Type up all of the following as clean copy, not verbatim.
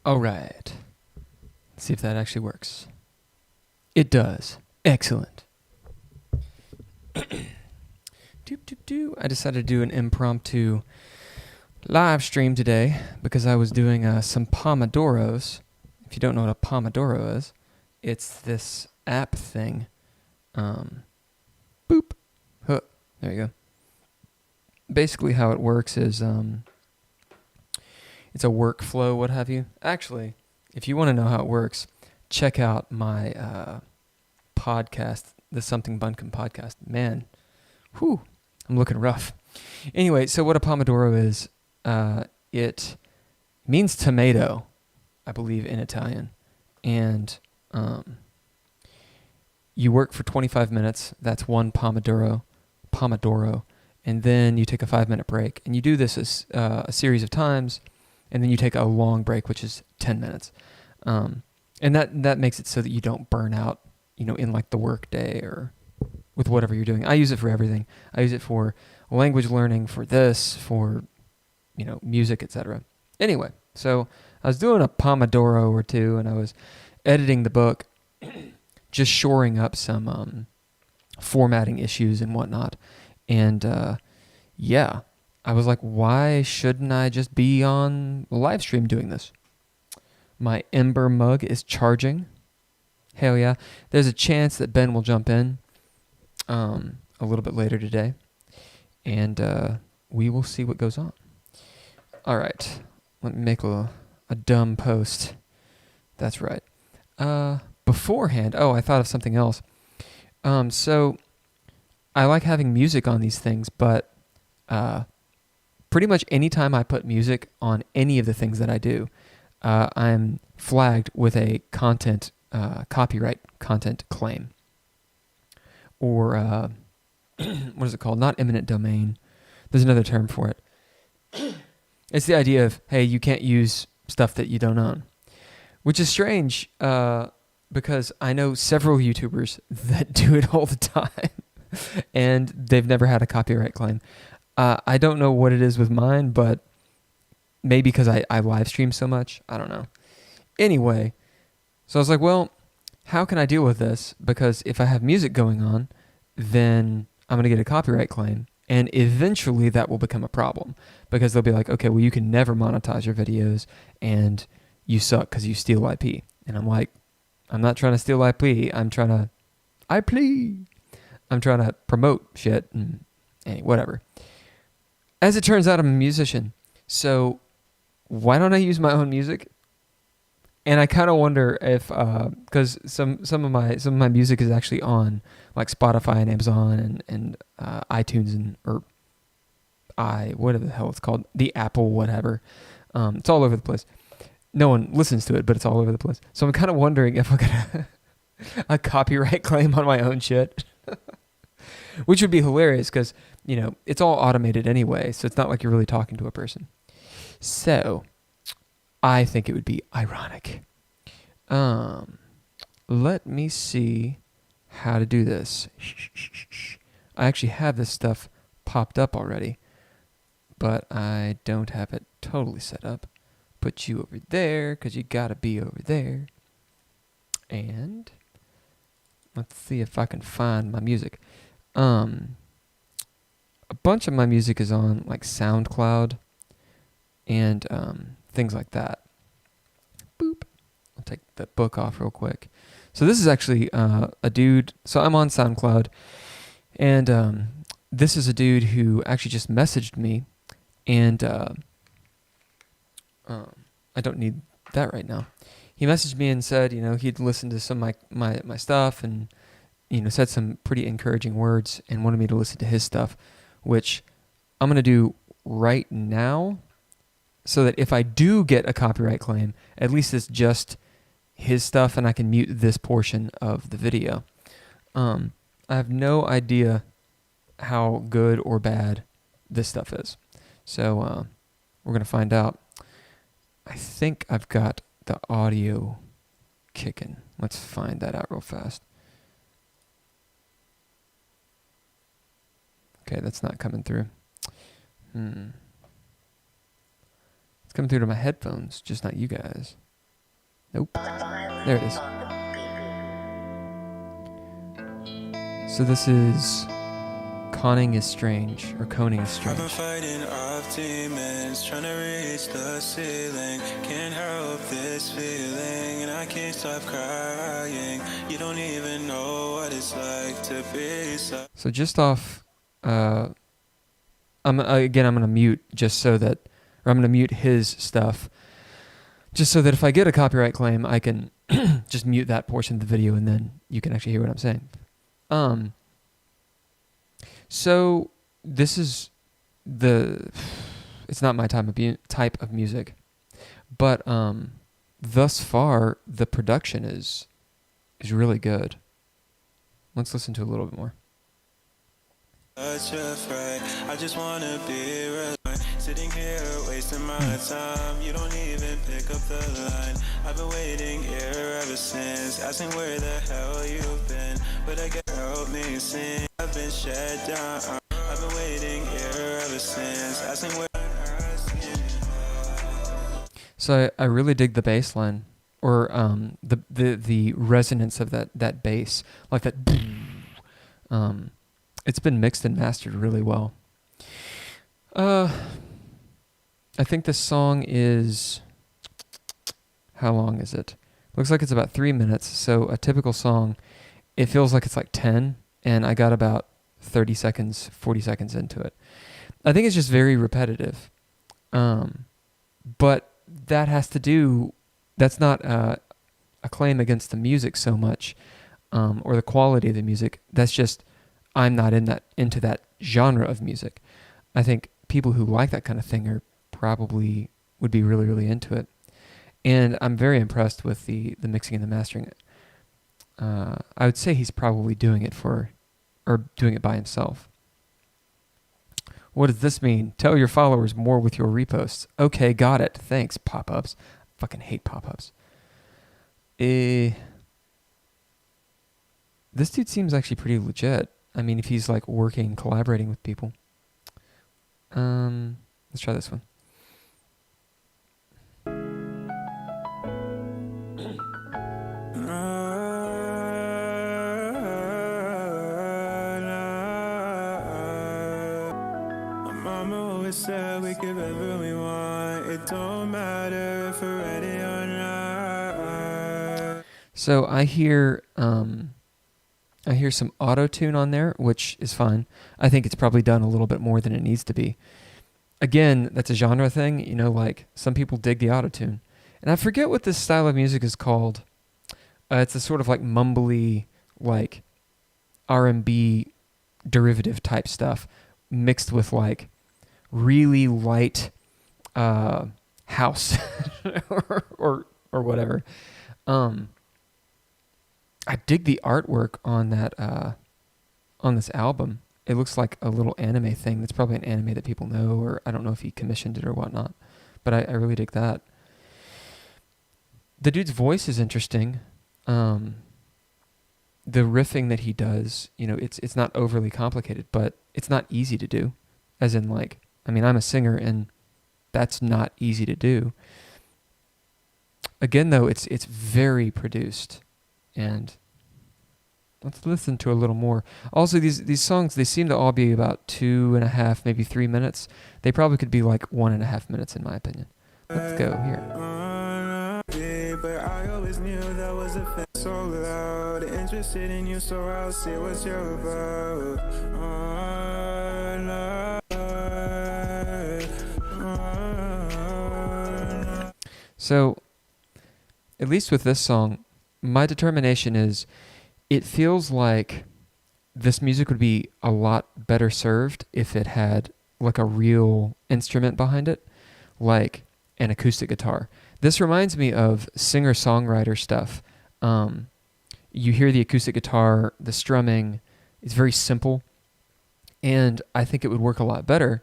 All right. Let's see if that actually works. It does. Excellent. I decided to do an impromptu live stream today because I was doing some Pomodoros. If you don't know what a Pomodoro is, it's this app thing. Boop. Huh. There you go. Basically how it works is it's a workflow, what have you. Actually, if you want to know how it works, check out my podcast, the Something Buncombe podcast. Man, whew, I'm looking rough. Anyway, so what a Pomodoro is, it means tomato, I believe, in Italian. And you work for 25 minutes. That's one Pomodoro. And then you take a 5-minute break. And you do this as a series of times. And then you take a long break, which is 10 minutes. And that makes it so that you don't burn out, in like the work day or with whatever you're doing. I use it for everything. I use it for language learning, for this, for, music, etc. Anyway, so I was doing a Pomodoro or two, and I was editing the book, just shoring up some formatting issues and whatnot. And I was like, why shouldn't I just be on live stream doing this? My Ember mug is charging. Hell yeah. There's a chance that Ben will jump in a little bit later today. And we will see what goes on. All right. Let me make a dumb post. That's right. Beforehand, I thought of something else. So I like having music on these things, but pretty much any time I put music on any of the things that I do, I'm flagged with a copyright content claim. Or, what is it called? Not eminent domain. There's another term for it. It's the idea of, hey, you can't use stuff that you don't own. Which is strange, because I know several YouTubers that do it all the time. And they've never had a copyright claim. I don't know what it is with mine, but maybe because I live stream so much. I don't know. Anyway, so I was like, well, how can I deal with this? Because if I have music going on, then I'm going to get a copyright claim. And eventually that will become a problem. Because they'll be like, okay, well, you can never monetize your videos, and you suck because you steal IP. And I'm like, I'm not trying to steal IP. I'm trying to promote shit and whatever. As it turns out, I'm a musician, so why don't I use my own music? And I kind of wonder if, because some of my music is actually on like Spotify and Amazon and iTunes whatever the hell it's called, the Apple whatever. It's all over the place. No one listens to it, but it's all over the place. So I'm kind of wondering if I got a copyright claim on my own shit. Which would be hilarious because, it's all automated anyway, so it's not like you're really talking to a person. So, I think it would be ironic. Let me see how to do this. I actually have this stuff popped up already, but I don't have it totally set up. Put you over there because you gotta be over there. And let's see if I can find my music. A bunch of my music is on like SoundCloud and things like that. Boop. I'll take the book off real quick. So this is actually a dude. So I'm on SoundCloud, and this is a dude who actually just messaged me, and I don't need that right now. He messaged me and said, he'd listened to some of my stuff and said some pretty encouraging words and wanted me to listen to his stuff, which I'm going to do right now so that if I do get a copyright claim, at least it's just his stuff and I can mute this portion of the video. I have no idea how good or bad this stuff is. So we're going to find out. I think I've got the audio kicking. Let's find that out real fast. Okay, that's not coming through. It's coming through to my headphones, just not you guys. Nope. There it is. So this is Conning is Strange, or Coning is Strange. I've been fighting off demons, trying to reach the ceiling. Can't help this feeling, and I can't stop crying. You don't even know what it's like to be so just off, I'm gonna mute just so that, or I'm gonna mute his stuff, just so that if I get a copyright claim, I can just mute that portion of the video, and then you can actually hear what I'm saying. So this is it's not my type of music, but thus far the production is really good. Let's listen to a little bit more. I just wanna be real. Sitting here wasting my time. You don't even pick up the line. I've been waiting here ever since, asking where the hell you've been. But I can't help me sing. I've been shut down. I've been waiting here ever since, asking where. So I really dig the bass line, or the resonance of that bass, like that. It's been mixed and mastered really well. I think this song is, how long is it? Looks like it's about 3 minutes. So a typical song, it feels like it's like 10, and I got about 30 seconds, 40 seconds into it. I think it's just very repetitive. But that has to do, that's not a claim against the music so much, or the quality of the music. That's just, I'm not into that genre of music. I think people who like that kind of thing probably would be really, really into it. And I'm very impressed with the mixing and the mastering. I would say he's probably doing it by himself. What does this mean? Tell your followers more with your reposts. Okay, got it. Thanks, pop-ups. Fucking hate pop-ups. This dude seems actually pretty legit. I mean, if he's like working, collaborating with people. Let's try this one. Mama always said we give whatever we want. It don't matter if we're ready or not. So I hear some auto-tune on there, which is fine. I think it's probably done a little bit more than it needs to be. Again, that's a genre thing. You know, like some people dig the auto-tune. And I forget what this style of music is called. It's a sort of like mumbly, like R&B derivative type stuff mixed with like really light house or whatever. I dig the artwork on that on this album. It looks like a little anime thing. That's probably an anime that people know, or I don't know if he commissioned it or whatnot. But I really dig that. The dude's voice is interesting. The riffing that he does, you know, it's not overly complicated, but it's not easy to do. As in, like, I mean, I'm a singer, and that's not easy to do. Again, though, it's very produced. And let's listen to a little more. Also, these songs, they seem to all be about 2.5, maybe 3 minutes. They probably could be like 1.5 minutes, in my opinion. Let's go here. But I always knew that was a fit so loud. Interested in you, so I'll see what you're about. So, at least with this song, my determination is it feels like this music would be a lot better served if it had like a real instrument behind it, like an acoustic guitar. This reminds me of singer-songwriter stuff. You hear the acoustic guitar, the strumming, it's very simple, and I think it would work a lot better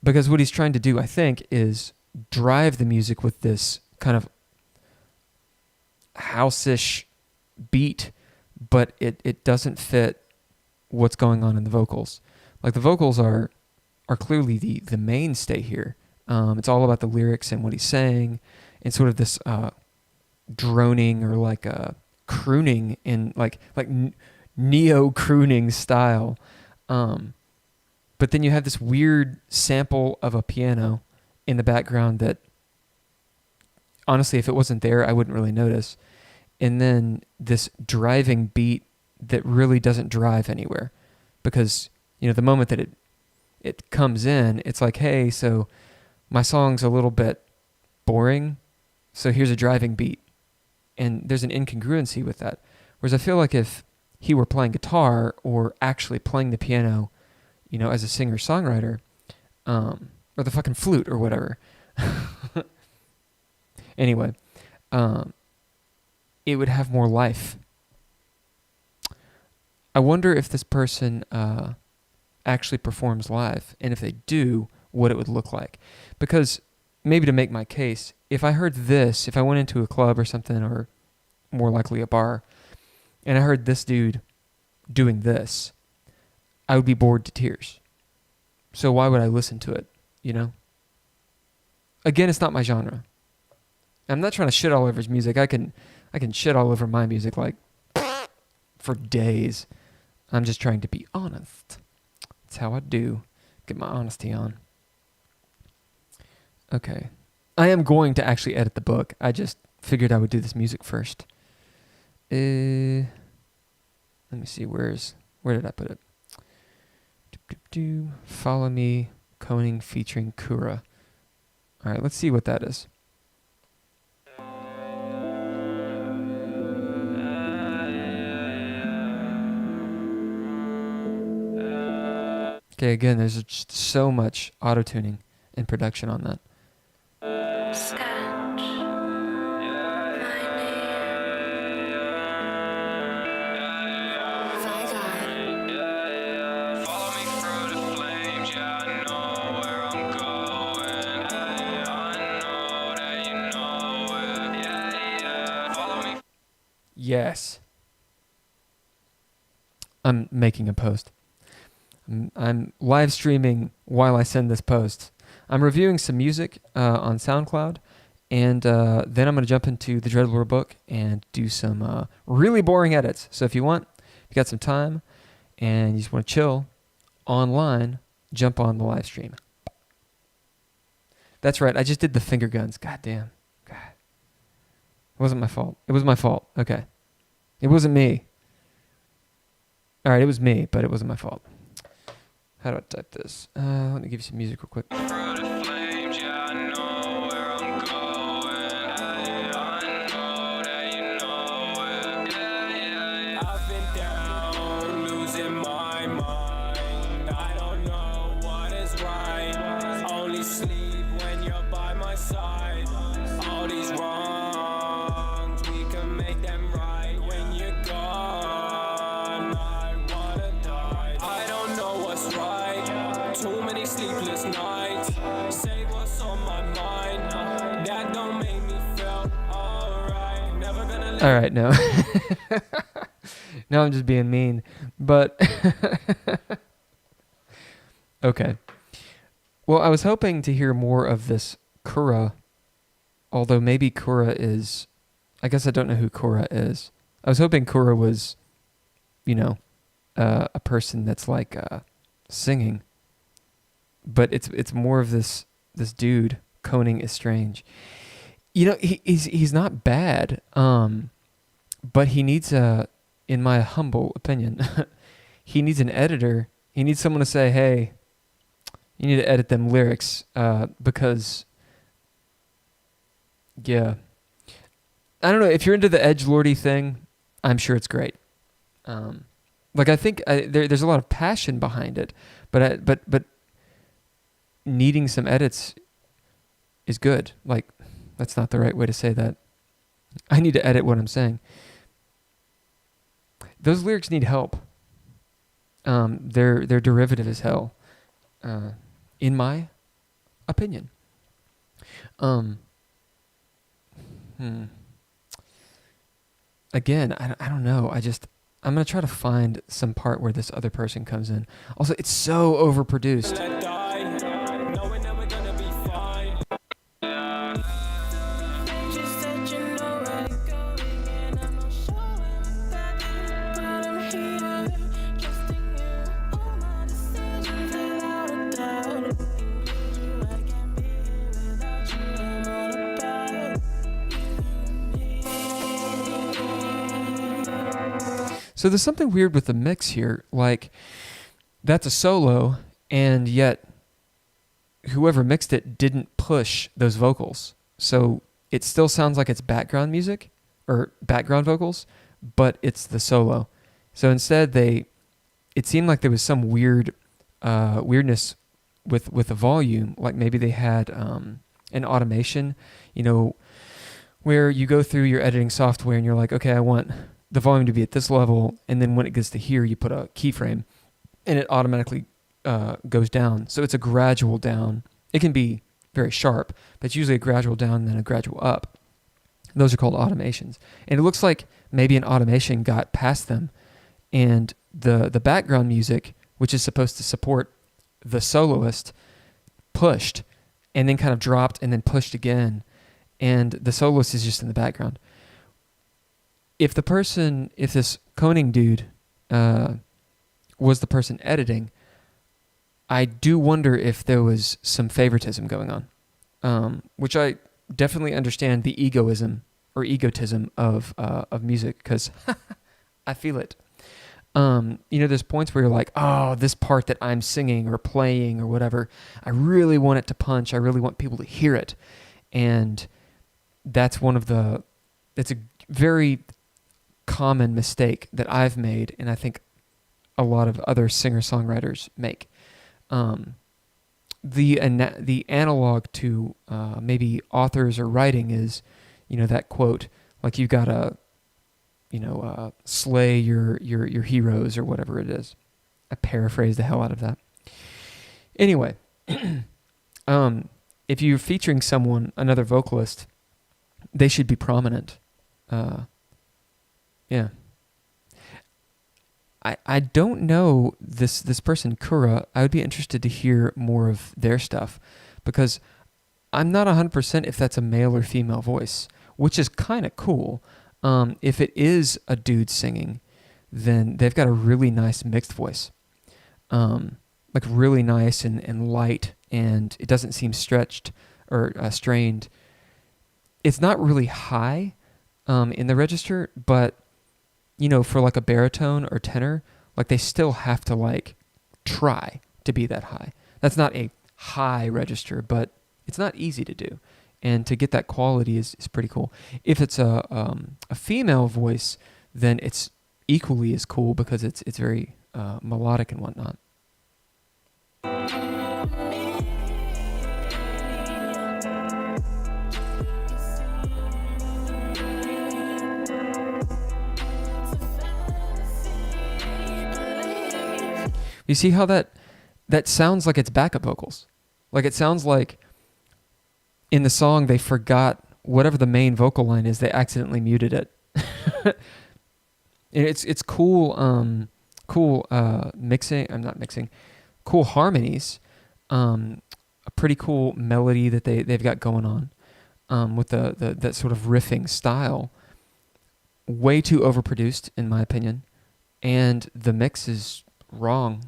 because what he's trying to do, I think, is drive the music with this kind of house-ish beat, but it doesn't fit what's going on in the vocals. Like the vocals are clearly the mainstay here. It's all about the lyrics and what he's saying, and sort of this droning or like crooning in like neo crooning style. But then you have this weird sample of a piano in the background that honestly, if it wasn't there, I wouldn't really notice. And then this driving beat that really doesn't drive anywhere, because the moment that it comes in, it's like, hey, so my song's a little bit boring, so here's a driving beat. And there's an incongruency with that. Whereas I feel like if he were playing guitar or actually playing the piano, as a singer-songwriter, or the fucking flute or whatever. Anyway, it would have more life. I wonder if this person actually performs live, and if they do, what it would look like. Because maybe to make my case, if I heard this, if I went into a club or something, or more likely a bar, and I heard this dude doing this, I would be bored to tears. So why would I listen to it, Again, it's not my genre. I'm not trying to shit all over his music. I can shit all over my music like for days. I'm just trying to be honest. That's how I do. Get my honesty on. Okay. I am going to actually edit the book. I just figured I would do this music first. Let me see, where did I put it? Follow Me, Koning featuring Kura. All right, let's see what that is. Okay, again, there's just so much auto-tuning and production on that. Yes. I'm making a post. I'm live streaming while I send this post. I'm reviewing some music on SoundCloud, and then I'm going to jump into the DreadLore book and do some really boring edits. So if you got some time and you just want to chill online, jump on the live stream. That's right, I just did the finger guns. God damn. God. It wasn't my fault. It was my fault. Okay. It wasn't me. All right, it was me, but it wasn't my fault. How do I type this? Let me give you some music real quick. All right, no. Now I'm just being mean, but okay. Well, I was hoping to hear more of this Kura, although maybe Kura is, I guess I don't know who Kura is. I was hoping Kura was, a person that's like singing, but it's more of this dude. Koning is strange. He's not bad, but he needs in my humble opinion, he needs an editor. He needs someone to say, hey, you need to edit them lyrics, because, yeah. I don't know, if you're into the edgelordy thing, I'm sure it's great. I think there's a lot of passion behind it, but needing some edits is good. That's not the right way to say that. I need to edit what I'm saying. Those lyrics need help. They're derivative as hell, in my opinion. Again, I don't know. I'm going to try to find some part where this other person comes in. Also, it's so overproduced. So there's something weird with the mix here. Like, that's a solo, and yet whoever mixed it didn't push those vocals. So it still sounds like it's background music or background vocals, but it's the solo. So instead, it seemed like there was some weirdness with the volume. Like maybe they had an automation, where you go through your editing software and you're like, okay, I want the volume to be at this level, and then when it gets to here, you put a keyframe, and it automatically goes down. So it's a gradual down. It can be very sharp, but it's usually a gradual down and then a gradual up. Those are called automations. And it looks like maybe an automation got past them, and the background music, which is supposed to support the soloist, pushed and then kind of dropped and then pushed again, and the soloist is just in the background. If this Koning dude was the person editing, I do wonder if there was some favoritism going on, which I definitely understand the egotism of music, because I feel it. There's points where you're like, oh, this part that I'm singing or playing or whatever, I really want it to punch. I really want people to hear it. And it's a very common mistake that I've made, and I think a lot of other singer-songwriters make. The analog to maybe authors or writing is, that quote, like you gotta, slay your heroes or whatever it is. I paraphrase the hell out of that. Anyway, if you're featuring another vocalist, they should be prominent. Yeah. I don't know this person, Kura. I would be interested to hear more of their stuff, because I'm not 100% if that's a male or female voice, which is kind of cool. If it is a dude singing, then they've got a really nice mixed voice. Like really nice and light, and it doesn't seem stretched or strained. It's not really high in the register, but for like a baritone or tenor, like they still have to like try to be that high. That's not a high register, but it's not easy to do. And to get that quality is pretty cool. If it's a female voice, then it's equally as cool, because it's very melodic and whatnot. You see how that sounds like it's backup vocals? Like it sounds like in the song they forgot whatever the main vocal line is, they accidentally muted it. It's cool mixing. I'm not mixing. Cool harmonies. A pretty cool melody that they've got going on with that sort of riffing style. Way too overproduced in my opinion, and the mix is wrong.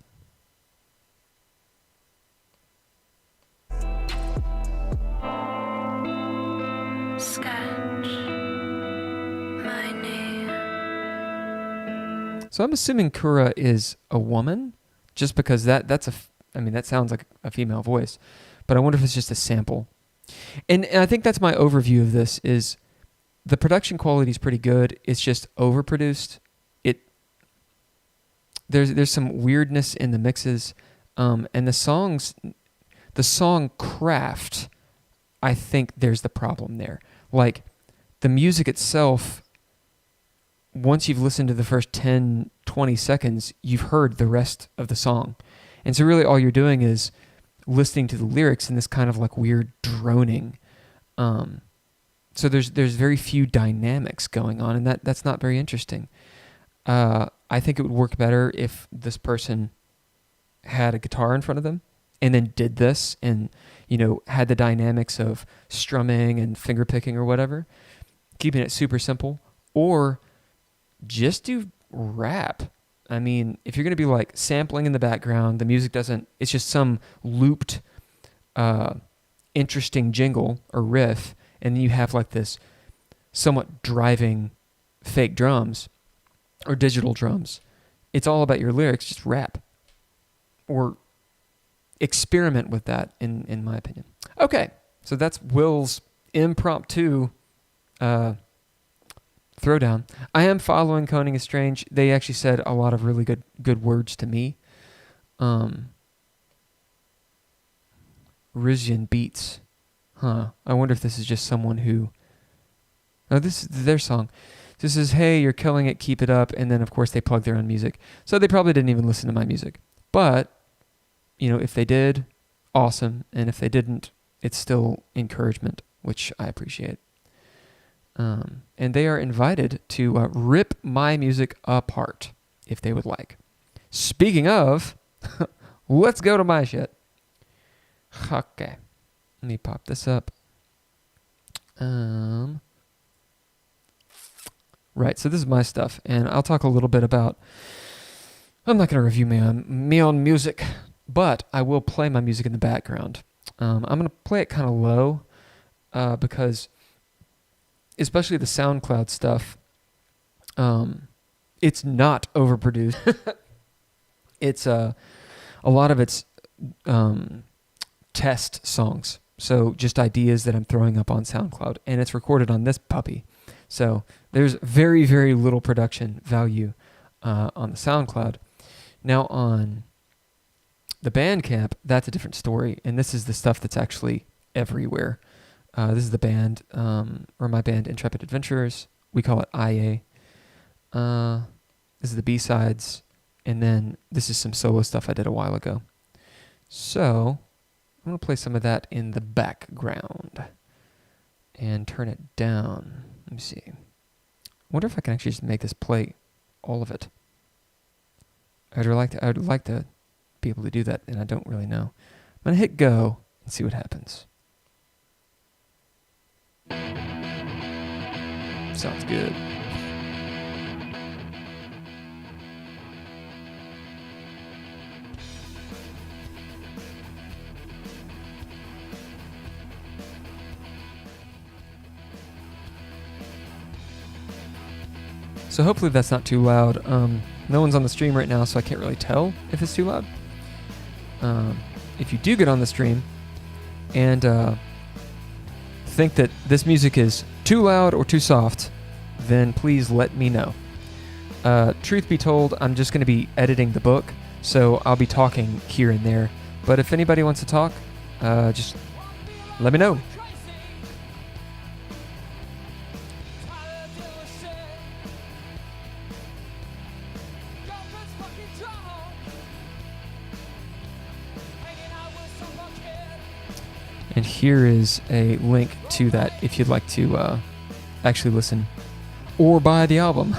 So I'm assuming Kura is a woman, just because that sounds like a female voice, but I wonder if it's just a sample. And I think that's my overview of this. Is the production quality is pretty good. It's just overproduced. There's some weirdness in the mixes, and the song craft. I think there's the problem there. Like the music itself, once you've listened to the first 10, 20 seconds, you've heard the rest of the song. And so really all you're doing is listening to the lyrics in this kind of like weird droning. So there's very few dynamics going on, and that's not very interesting. I think it would work better if this person had a guitar in front of them and then did this and, had the dynamics of strumming and finger picking or whatever, keeping it super simple, or just do rap. I mean, if you're going to be like sampling in the background, the music it's just some looped, interesting jingle or riff, and then you have like this somewhat driving fake drums. or digital drums. It's all about your lyrics. Just rap or experiment with that, in my opinion. Okay, so that's Will's impromptu throwdown. I am following Coning is Strange. They actually said a lot of really good words to me. Rizian Beats. I wonder if this is just someone who... Oh, this is their song. This is, hey, you're killing it, keep it up. And then, of course, they plug their own music. So they probably didn't even listen to my music. But, if they did, awesome. And if they didn't, it's still encouragement, which I appreciate. And they are invited to rip my music apart, if they would like. Speaking of, let's go to my shit. Okay. Let me pop this up. Right, so this is my stuff, and I'll talk a little bit about... I'm not going to review my own music, but I will play my music in the background. I'm going to play it kind of low, because especially the SoundCloud stuff, it's not overproduced. It's a lot of it's test songs, so just ideas that I'm throwing up on SoundCloud, and it's recorded on this puppy. So there's very, very little production value on the SoundCloud. Now on the Bandcamp, that's a different story, and this is the stuff that's actually everywhere. This is the band, or my band, Intrepid Adventurers. We call it IA. This is the B-sides, and then this is some solo stuff I did a while ago. So I'm going to play some of that in the background and turn it down. Let me see. I wonder if I can actually just make this play all of it. I'd like to be able to do that, and I don't really know. I'm going to hit go and see what happens. Sounds good. So hopefully that's not too loud. No one's on the stream right now, so I can't really tell if it's too loud. If you do get on the stream and think that this music is too loud or too soft, then please let me know. Truth be told, I'm just going to be editing the book, so I'll be talking here and there. But if anybody wants to talk, just let me know. And here is a link to that if you'd like to actually listen or buy the album.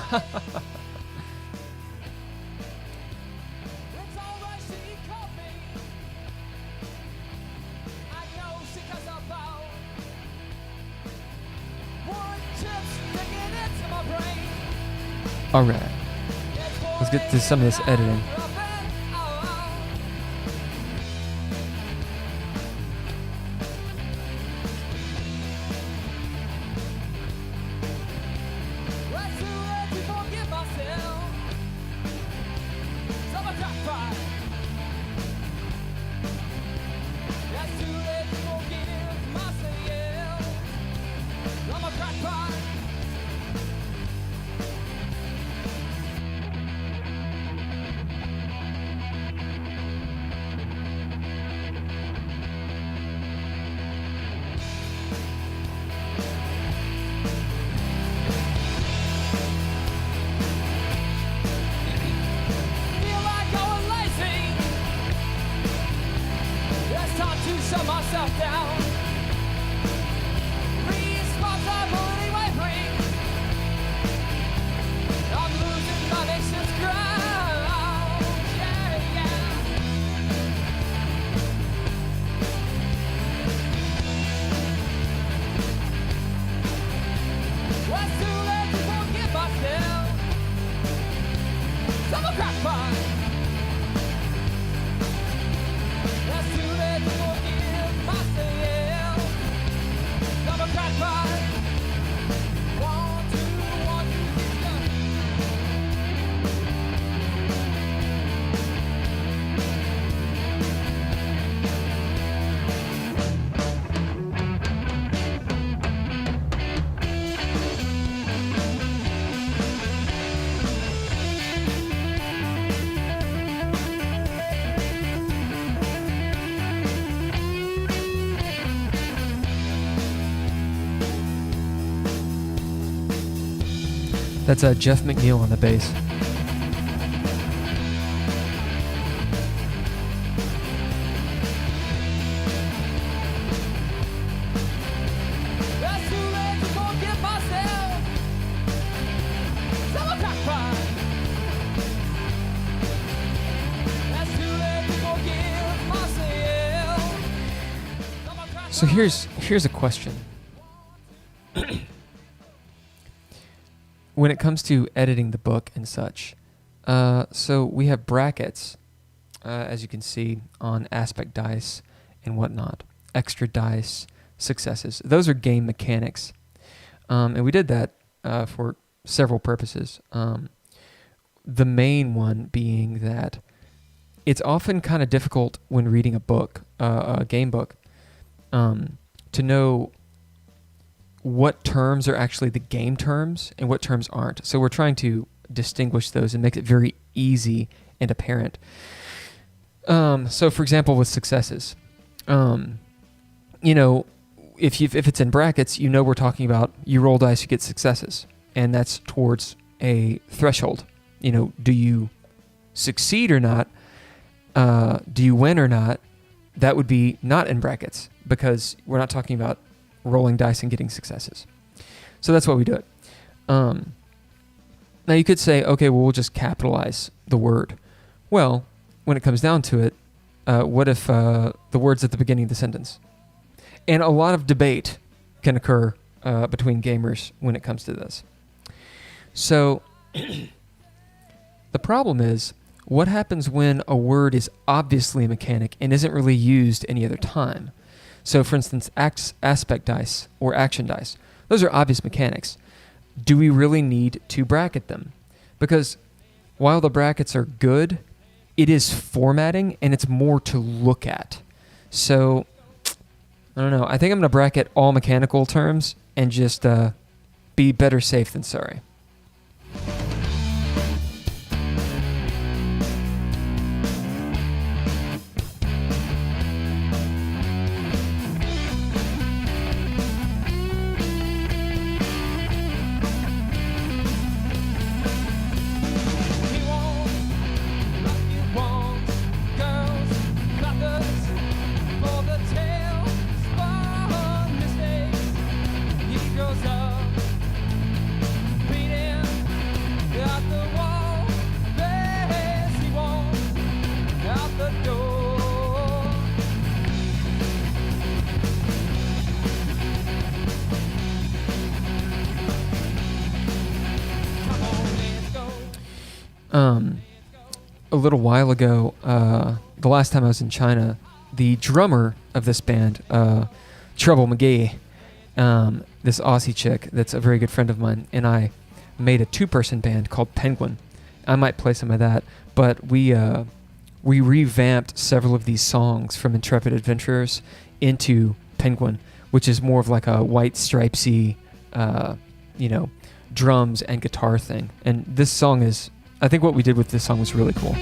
All right, let's get to some of this editing. That's Jeff McNeil on the bass. So here's a question. When it comes to editing the book and such, so we have brackets, as you can see, on aspect dice and whatnot, extra dice, successes. Those are game mechanics. And we did that for several purposes. The main one being that it's often kind of difficult when reading a book, a game book, to know what terms are actually the game terms and what terms aren't. So we're trying to distinguish those and make it very easy and apparent. So for example, with successes, you know, if it's in brackets, you know we're talking about you roll dice, you get successes, and that's towards a threshold. You know, do you succeed or not? Do you win or not? That would be not in brackets because we're not talking about rolling dice and getting successes. So that's why we do it. Now you could say, okay, well, we'll just capitalize the word. Well, when it comes down to it, what if the word's at the beginning of the sentence? And a lot of debate can occur between gamers when it comes to this. So the problem is, what happens when a word is obviously a mechanic and isn't really used any other time? So for instance, aspect dice or action dice, those are obvious mechanics. Do we really need to bracket them? Because while the brackets are good, it is formatting and it's more to look at. So I don't know. I think I'm going to bracket all mechanical terms and just be better safe than sorry. A little while ago, the last time I was in China, the drummer of this band, Trouble McGee, this Aussie chick that's a very good friend of mine, and I made a 2-person band called Penguin. I might play some of that, but we revamped several of these songs from Intrepid Adventurers into Penguin, which is more of like a white stripesy, drums and guitar thing. And this song is, I think what we did with this song was really cool.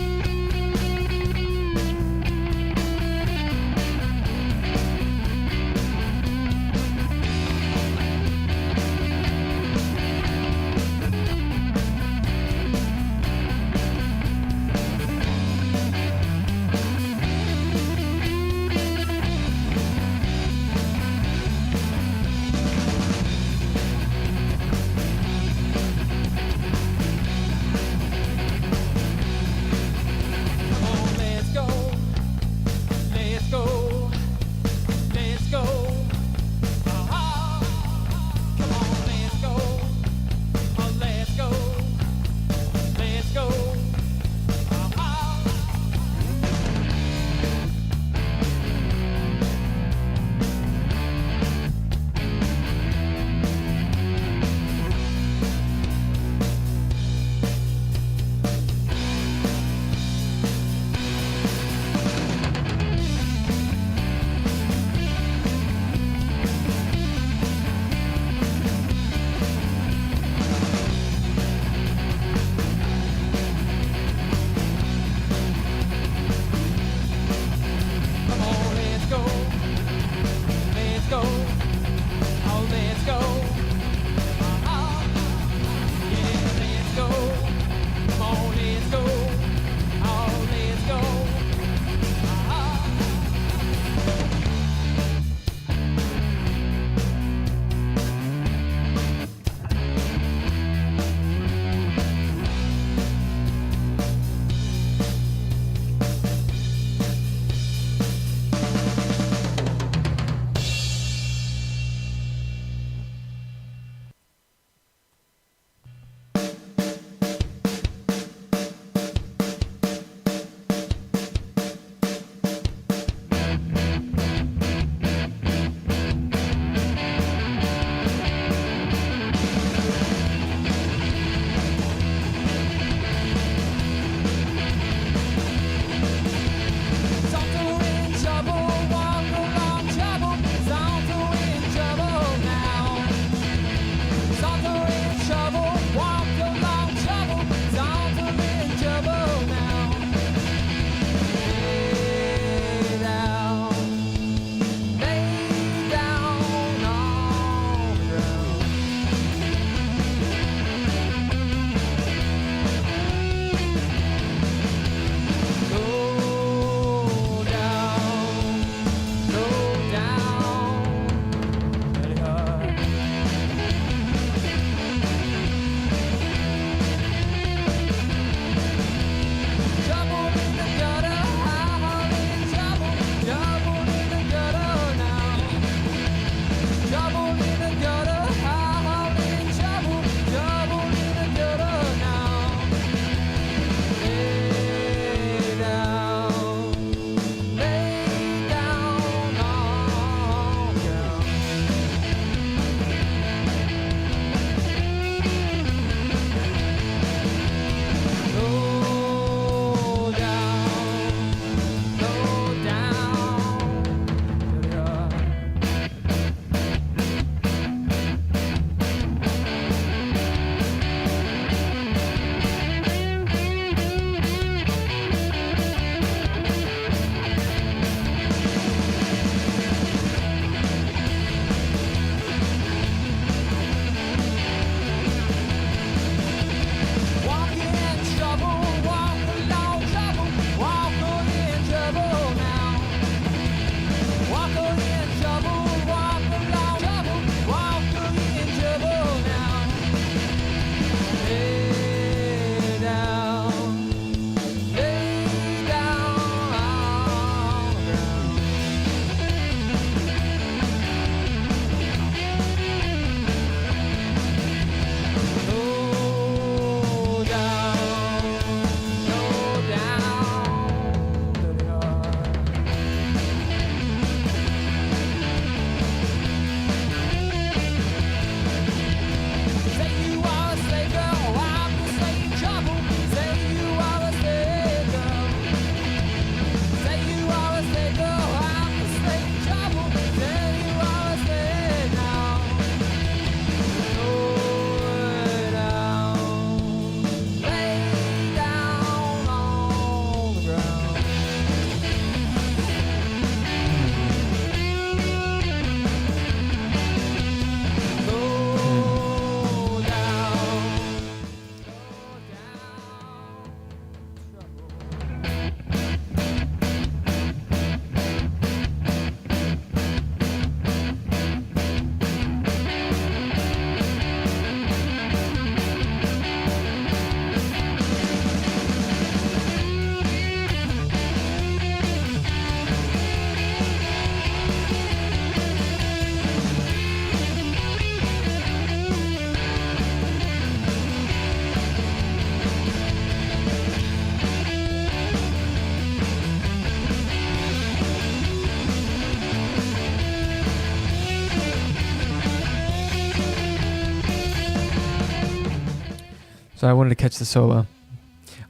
So I wanted to catch the solo.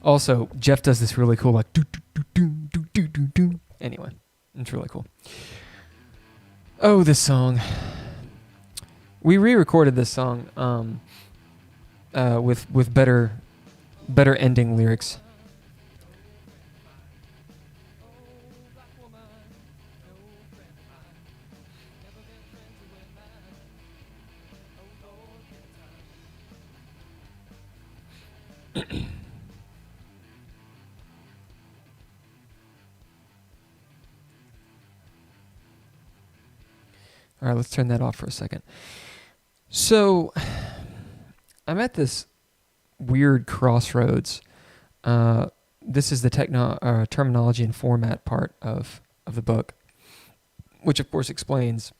Also, Jeff does this really cool, like, do, do, do, do, do, do, do, do. Anyway, it's really cool. Oh, this song. We re-recorded this song with better ending lyrics. All right, let's turn that off for a second. So, I'm at this weird crossroads. This is the terminology and format part of the book, which of course explains,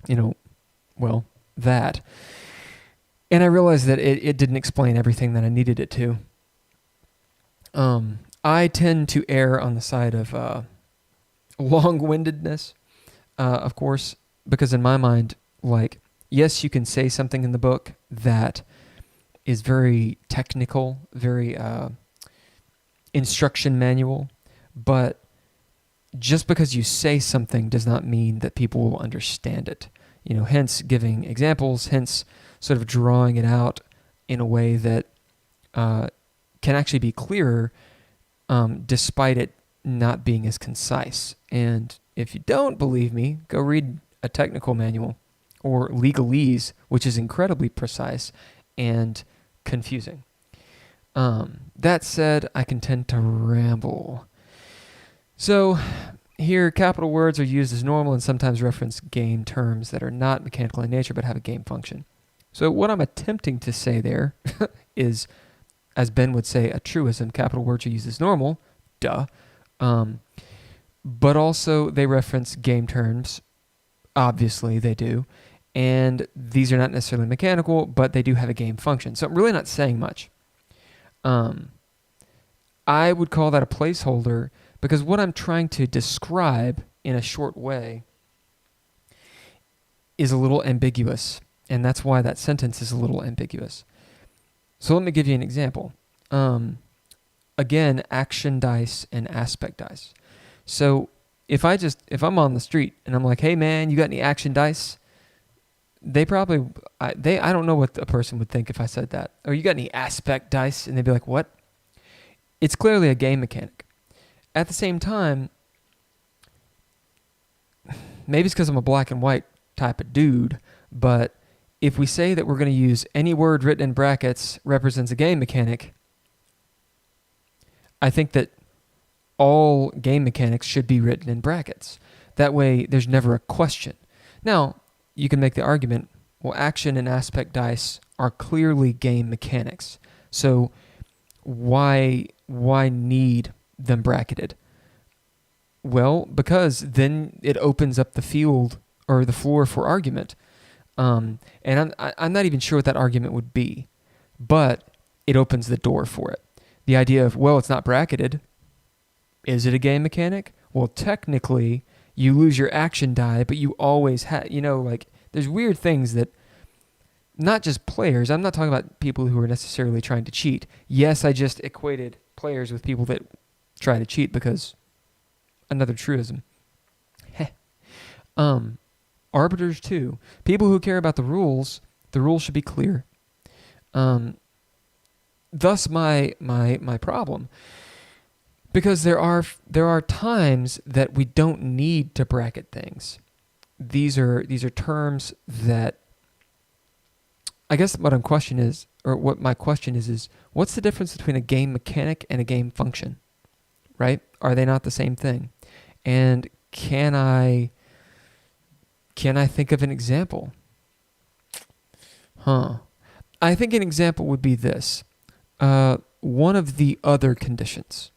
that. And I realized that it didn't explain everything that I needed it to. I tend to err on the side of long-windedness, of course, because in my mind, like, yes, you can say something in the book that is very technical, very instruction manual, but just because you say something does not mean that people will understand it. Hence giving examples, hence sort of drawing it out in a way that can actually be clearer, despite it not being as concise. And if you don't believe me, go read a technical manual or legalese, which is incredibly precise and confusing. That said, I can tend to ramble. So here, capital words are used as normal and sometimes reference game terms that are not mechanical in nature but have a game function. So what I'm attempting to say there is, as Ben would say, a truism. Capital words are used as normal, duh. But also they reference game terms. Obviously they do. And these are not necessarily mechanical, but they do have a game function. So I'm really not saying much. I would call that a placeholder because what I'm trying to describe in a short way is a little ambiguous. And that's why that sentence is a little ambiguous. So let me give you an example. Again, action dice and aspect dice. So if I'm on the street and I'm like, hey man, you got any action dice? I don't know what a person would think if I said that. Or you got any aspect dice? And they'd be like, what? It's clearly a game mechanic. At the same time, maybe it's because I'm a black and white type of dude, but if we say that we're going to use any word written in brackets represents a game mechanic, I think that all game mechanics should be written in brackets. That way, there's never a question. Now, you can make the argument, well, action and aspect dice are clearly game mechanics. So why need them bracketed? Well, because then it opens up the field or the floor for argument. And I'm not even sure what that argument would be, but it opens the door for it. The idea of, well, it's not bracketed. Is it a game mechanic? Well, technically, you lose your action die, but you always have, there's weird things that, not just players, I'm not talking about people who are necessarily trying to cheat. Yes, I just equated players with people that try to cheat because another truism. Arbiters too. People who care about the rules should be clear. Thus my problem. Because there are times that we don't need to bracket things. These are terms that I guess what my question is what's the difference between a game mechanic and a game function? Right? Are they not the same thing? And can I think of an example? I think an example would be this. One of the other conditions.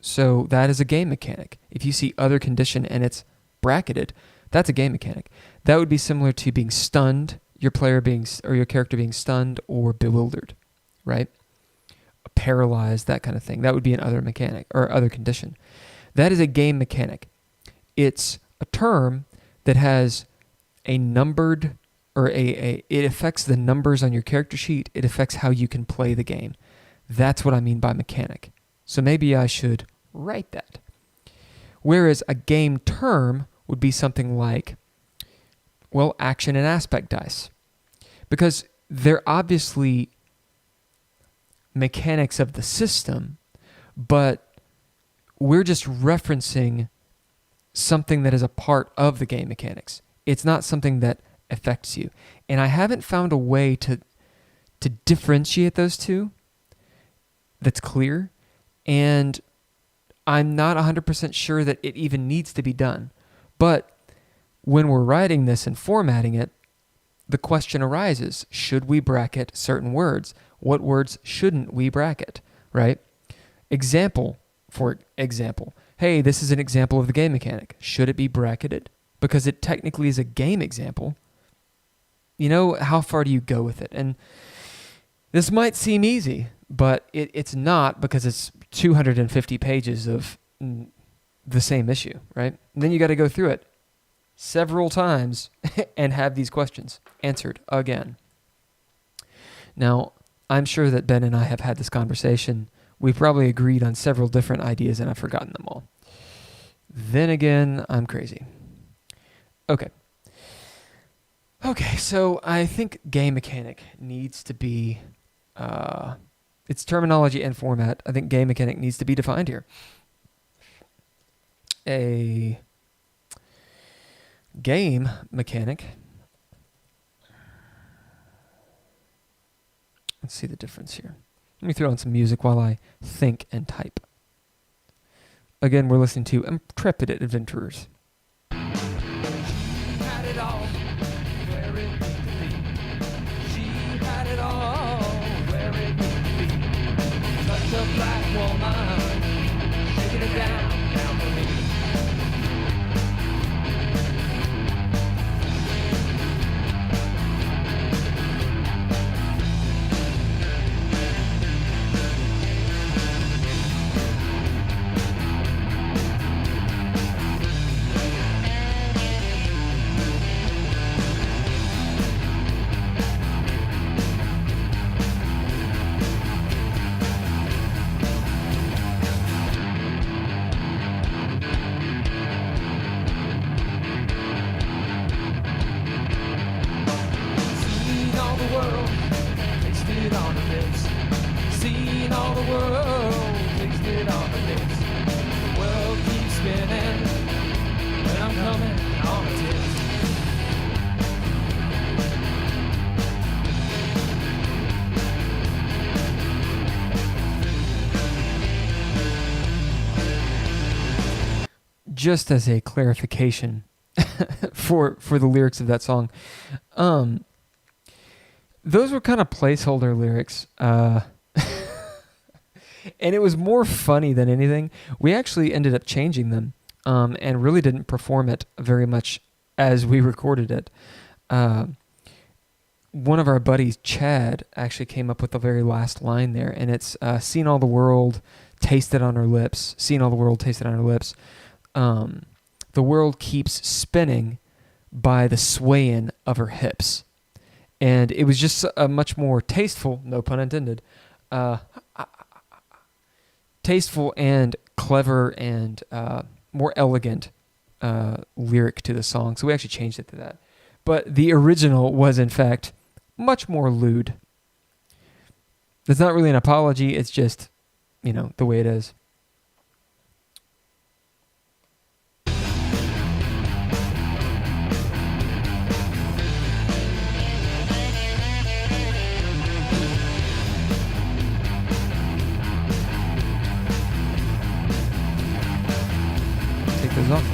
So that is a game mechanic. If you see other condition and it's bracketed, that's a game mechanic. That would be similar to being stunned, your character being stunned or bewildered, right? Paralyzed, that kind of thing. That would be an other mechanic or other condition. That is a game mechanic. It's a term that has a numbered or it affects the numbers on your character sheet. It affects how you can play the game. That's what I mean by mechanic. So maybe I should write that. Whereas a game term would be something like, well, action and aspect dice. Because they're obviously mechanics of the system, but we're just referencing something that is a part of the game mechanics. It's not something that affects you. And I haven't found a way to differentiate those two that's clear. And I'm not 100% sure that it even needs to be done. But when we're writing this and formatting it, the question arises, should we bracket certain words? What words shouldn't we bracket, right? Example, for example. Hey, this is an example of the game mechanic. Should it be bracketed? Because it technically is a game example. You know, how far do you go with it? And this might seem easy, but it's not, because it's 250 pages of the same issue, right? And then you got to go through it several times and have these questions answered again. Now, I'm sure that Ben and I have had this conversation. We've probably agreed on several different ideas, and I've forgotten them all. Then again, I'm crazy. Okay, so I think game mechanic needs to be, its terminology and format, I think game mechanic needs to be defined here. A game mechanic, let's see the difference here. Let me throw on some music while I think and type. Again, we're listening to Intrepid Adventurers. Had it all where it needed to be. She had it all where it needed to be. Such a black woman, shaking it down for me. Just as a clarification for the lyrics of that song, those were kind of placeholder lyrics, and it was more funny than anything. We actually ended up changing them, and really didn't perform it very much as we recorded it. One of our buddies, Chad, actually came up with the very last line there, and it's seen all the world, tasted on her lips, seen all the world, tasted on her lips. The world keeps spinning by the swaying of her hips. And it was just a much more tasteful, no pun intended, tasteful and clever and more elegant lyric to the song. So we actually changed it to that. But the original was, in fact, much more lewd. It's not really an apology. It's just, the way it is. Those off.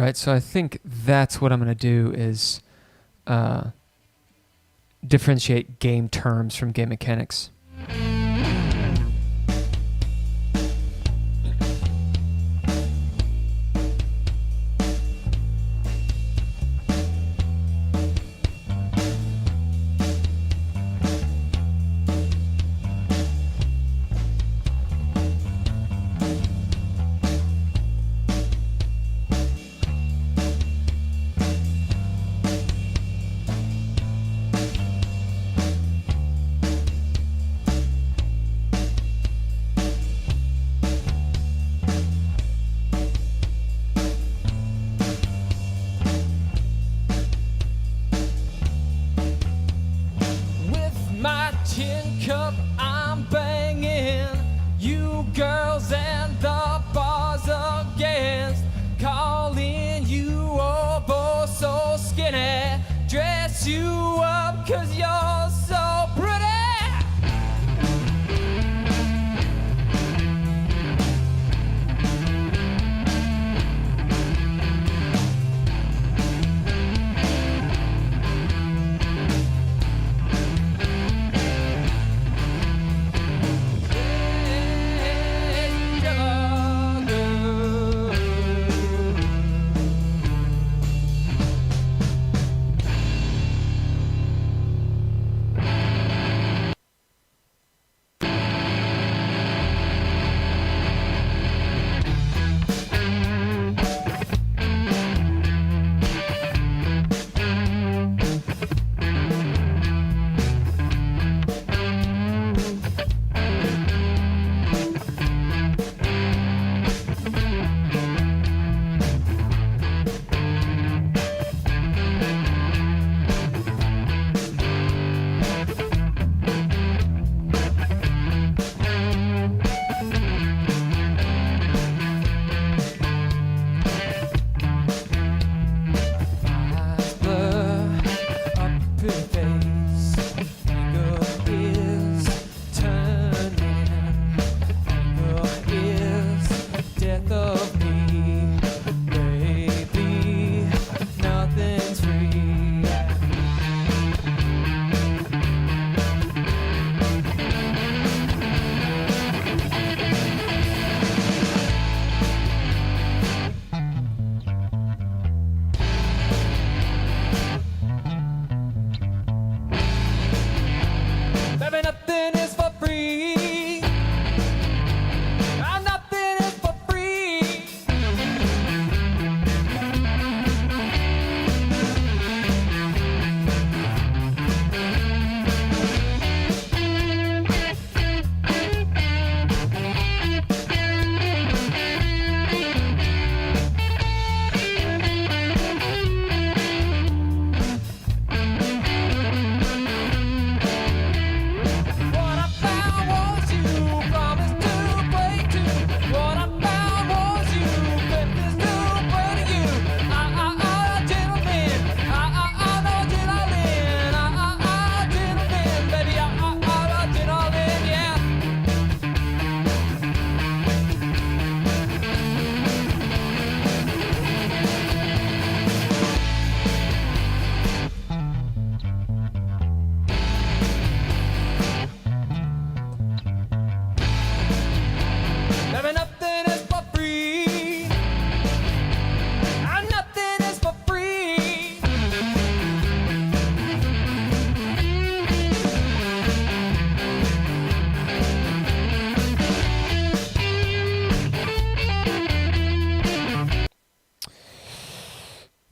right, so I think that's what I'm going to do is differentiate game terms from game mechanics.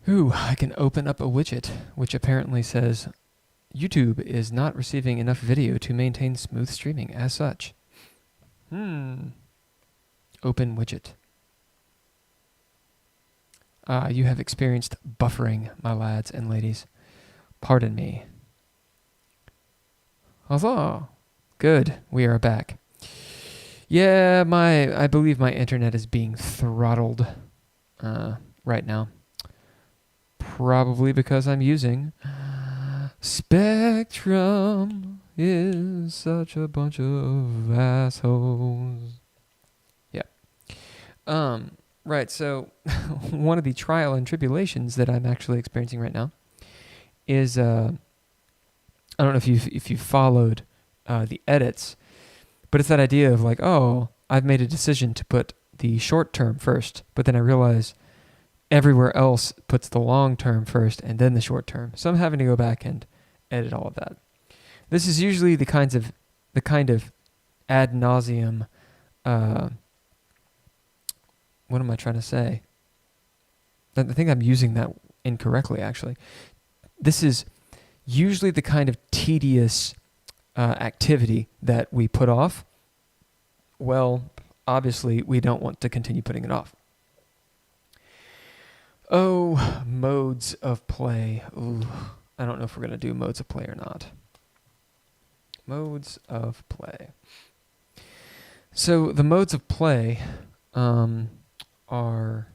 Ooh, I can open up a widget, which apparently says, YouTube is not receiving enough video to maintain smooth streaming as such. Open widget. You have experienced buffering, my lads and ladies. Pardon me. Huzzah! Good, we are back. Yeah, I believe my internet is being throttled right now. Probably because I'm using Spectrum is such a bunch of assholes. Yeah. Right. So one of the trial and tribulations that I'm actually experiencing right now is I don't know if you followed the edits, but it's that idea of like, oh, I've made a decision to put the short term first, but then I realize everywhere else puts the long term first and then the short term. So I'm having to go back and edit all of that. This is usually the kind of ad nauseum. What am I trying to say? I think I'm using that incorrectly, actually. This is usually the kind of tedious activity that we put off. Well, obviously, we don't want to continue putting it off. Oh, modes of play. Ooh, I don't know if we're going to do modes of play or not. Modes of play. So the modes of play are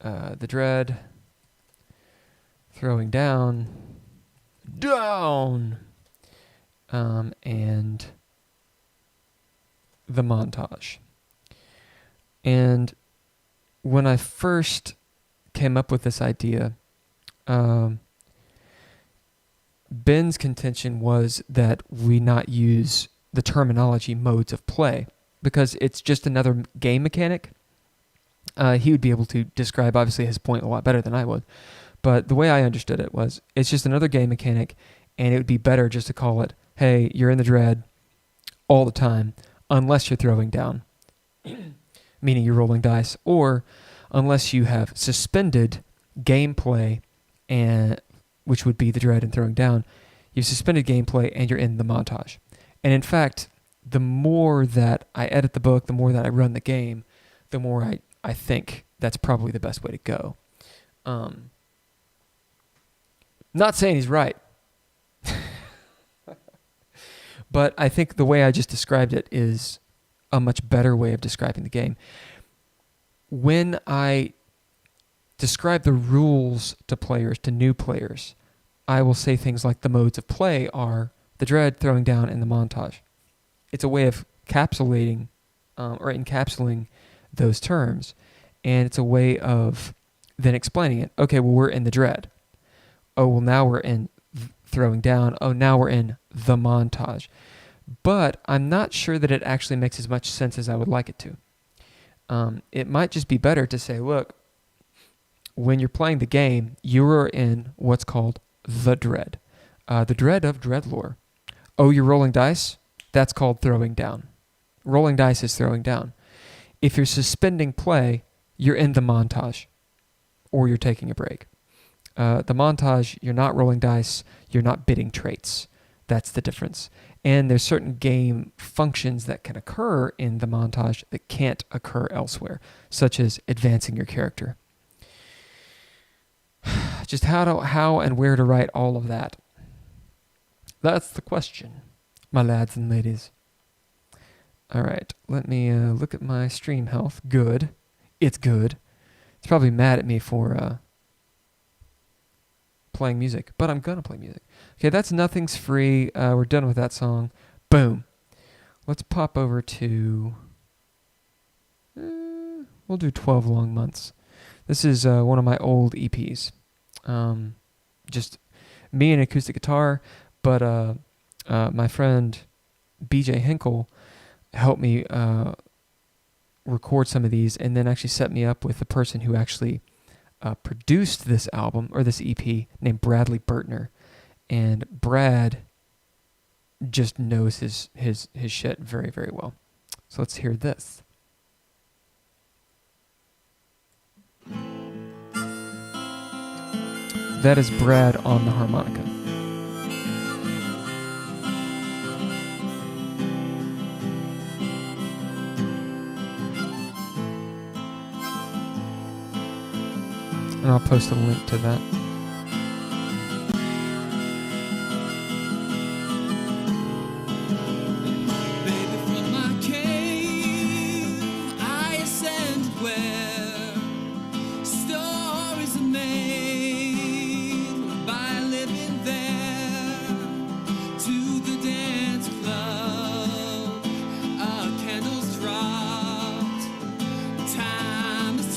the dread, throwing down, and the montage. And when I first came up with this idea, Ben's contention was that we not use the terminology modes of play because it's just another game mechanic. He would be able to describe, obviously, his point a lot better than I would. But the way I understood it was it's just another game mechanic, and it would be better just to call it, hey, you're in the dread all the time, unless you're throwing down, meaning you're rolling dice, or unless you have suspended gameplay, and which would be the dread and throwing down. You've suspended gameplay, and you're in the montage. And in fact, the more that I edit the book, the more that I run the game, the more I think that's probably the best way to go. Not saying he's right. But I think the way I just described it is a much better way of describing the game. When I describe the rules to players, to new players, I will say things like the modes of play are the dread, throwing down, and the montage. It's a way of encapsulating those terms, and it's a way of then explaining it. Okay, well, we're in the dread. Oh, well, now we're in throwing down. Oh, now we're in the montage. But I'm not sure that it actually makes as much sense as I would like it to. It might just be better to say, look, when you're playing the game, you are in what's called the dread. The dread of DreadLore. Oh, you're rolling dice? That's called throwing down. Rolling dice is throwing down. If you're suspending play, you're in the montage, or you're taking a break. The montage, you're not rolling dice, you're not bidding traits. That's the difference. And there's certain game functions that can occur in the montage that can't occur elsewhere, such as advancing your character. Just how and where to write all of that. That's the question, my lads and ladies. All right, let me look at my stream health. Good. It's good. It's probably mad at me for playing music, but I'm going to play music. Okay, that's Nothing's Free. We're done with that song. Boom. Let's pop over to... we'll do 12 Long Months. This is one of my old EPs. Just me and acoustic guitar, but my friend BJ Hinkle helped me record some of these and then actually set me up with the person who actually produced this album or this EP named Bradley Burtner. And Brad just knows his shit very, very well. So let's hear this. That is Brad on the harmonica. And I'll post a link to that. Time is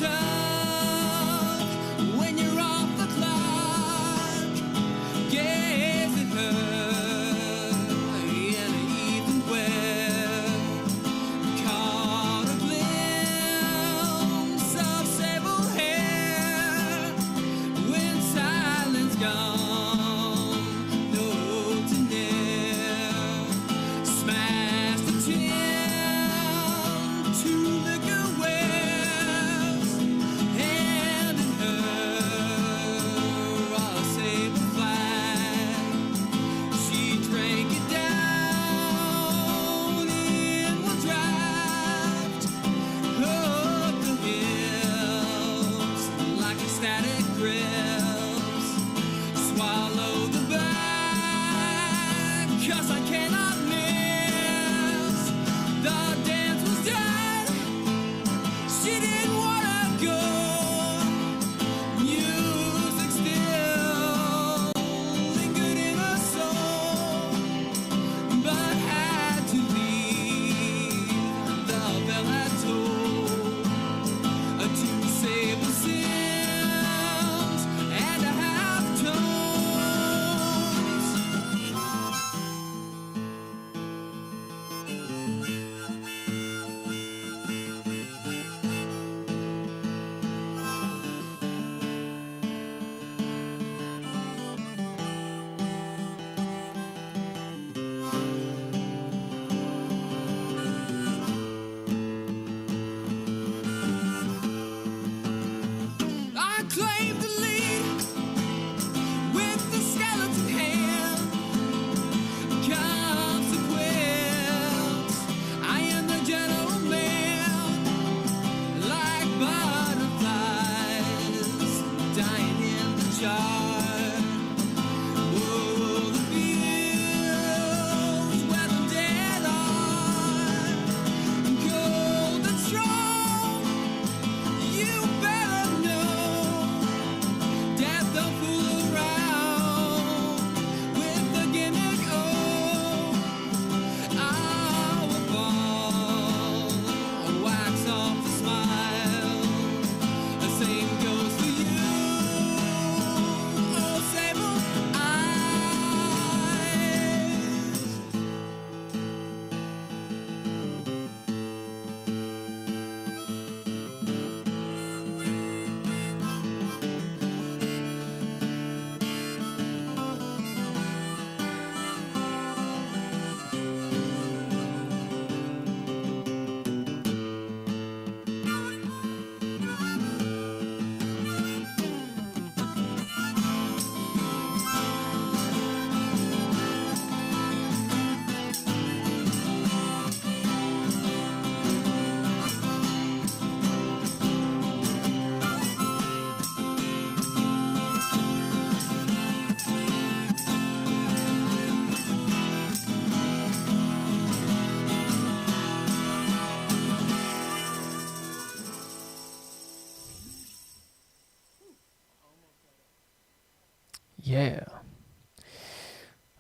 Yeah.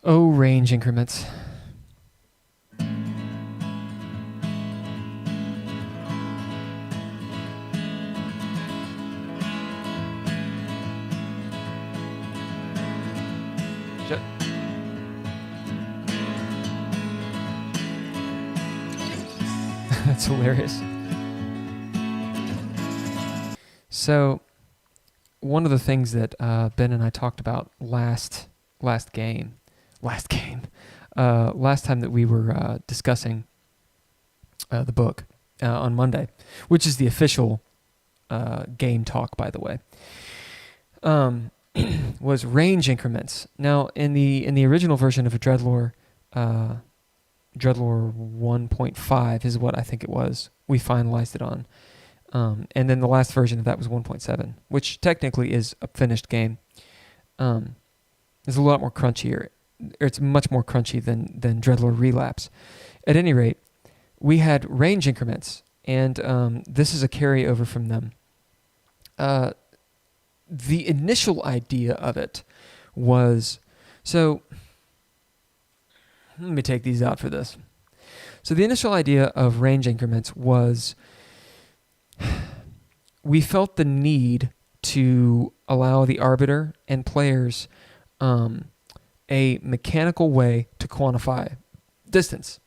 Oh, range increments. Shut. That's hilarious. So, one of the things that Ben and I talked about last time that we were discussing the book on Monday, which is the official GameTalk, by the way, was range increments. Now, in the original version of a DreadLore, DreadLore 1.5 is what I think it was. We finalized it on. And then the last version of that was 1.7, which technically is a finished game. It's a lot more crunchier. It's much more crunchy than DreadLore Relapse. At any rate, we had range increments, and this is a carryover from them. The initial idea of it was, so let me take these out for this. So the initial idea of range increments was we felt the need to allow the arbiter and players a mechanical way to quantify distance.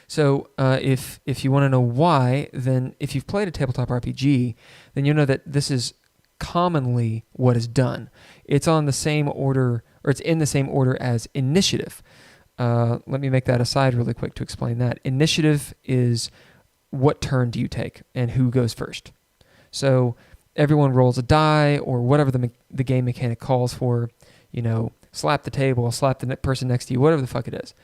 So if you want to know why, then if you've played a tabletop RPG, then you know that this is commonly what is done. It's on the same order, or it's in the same order as initiative. Let me make that aside really quick to explain that. Initiative is what turn do you take and who goes first. So everyone rolls a die or whatever the game mechanic calls for, slap the table, slap the person next to you, whatever the fuck it is.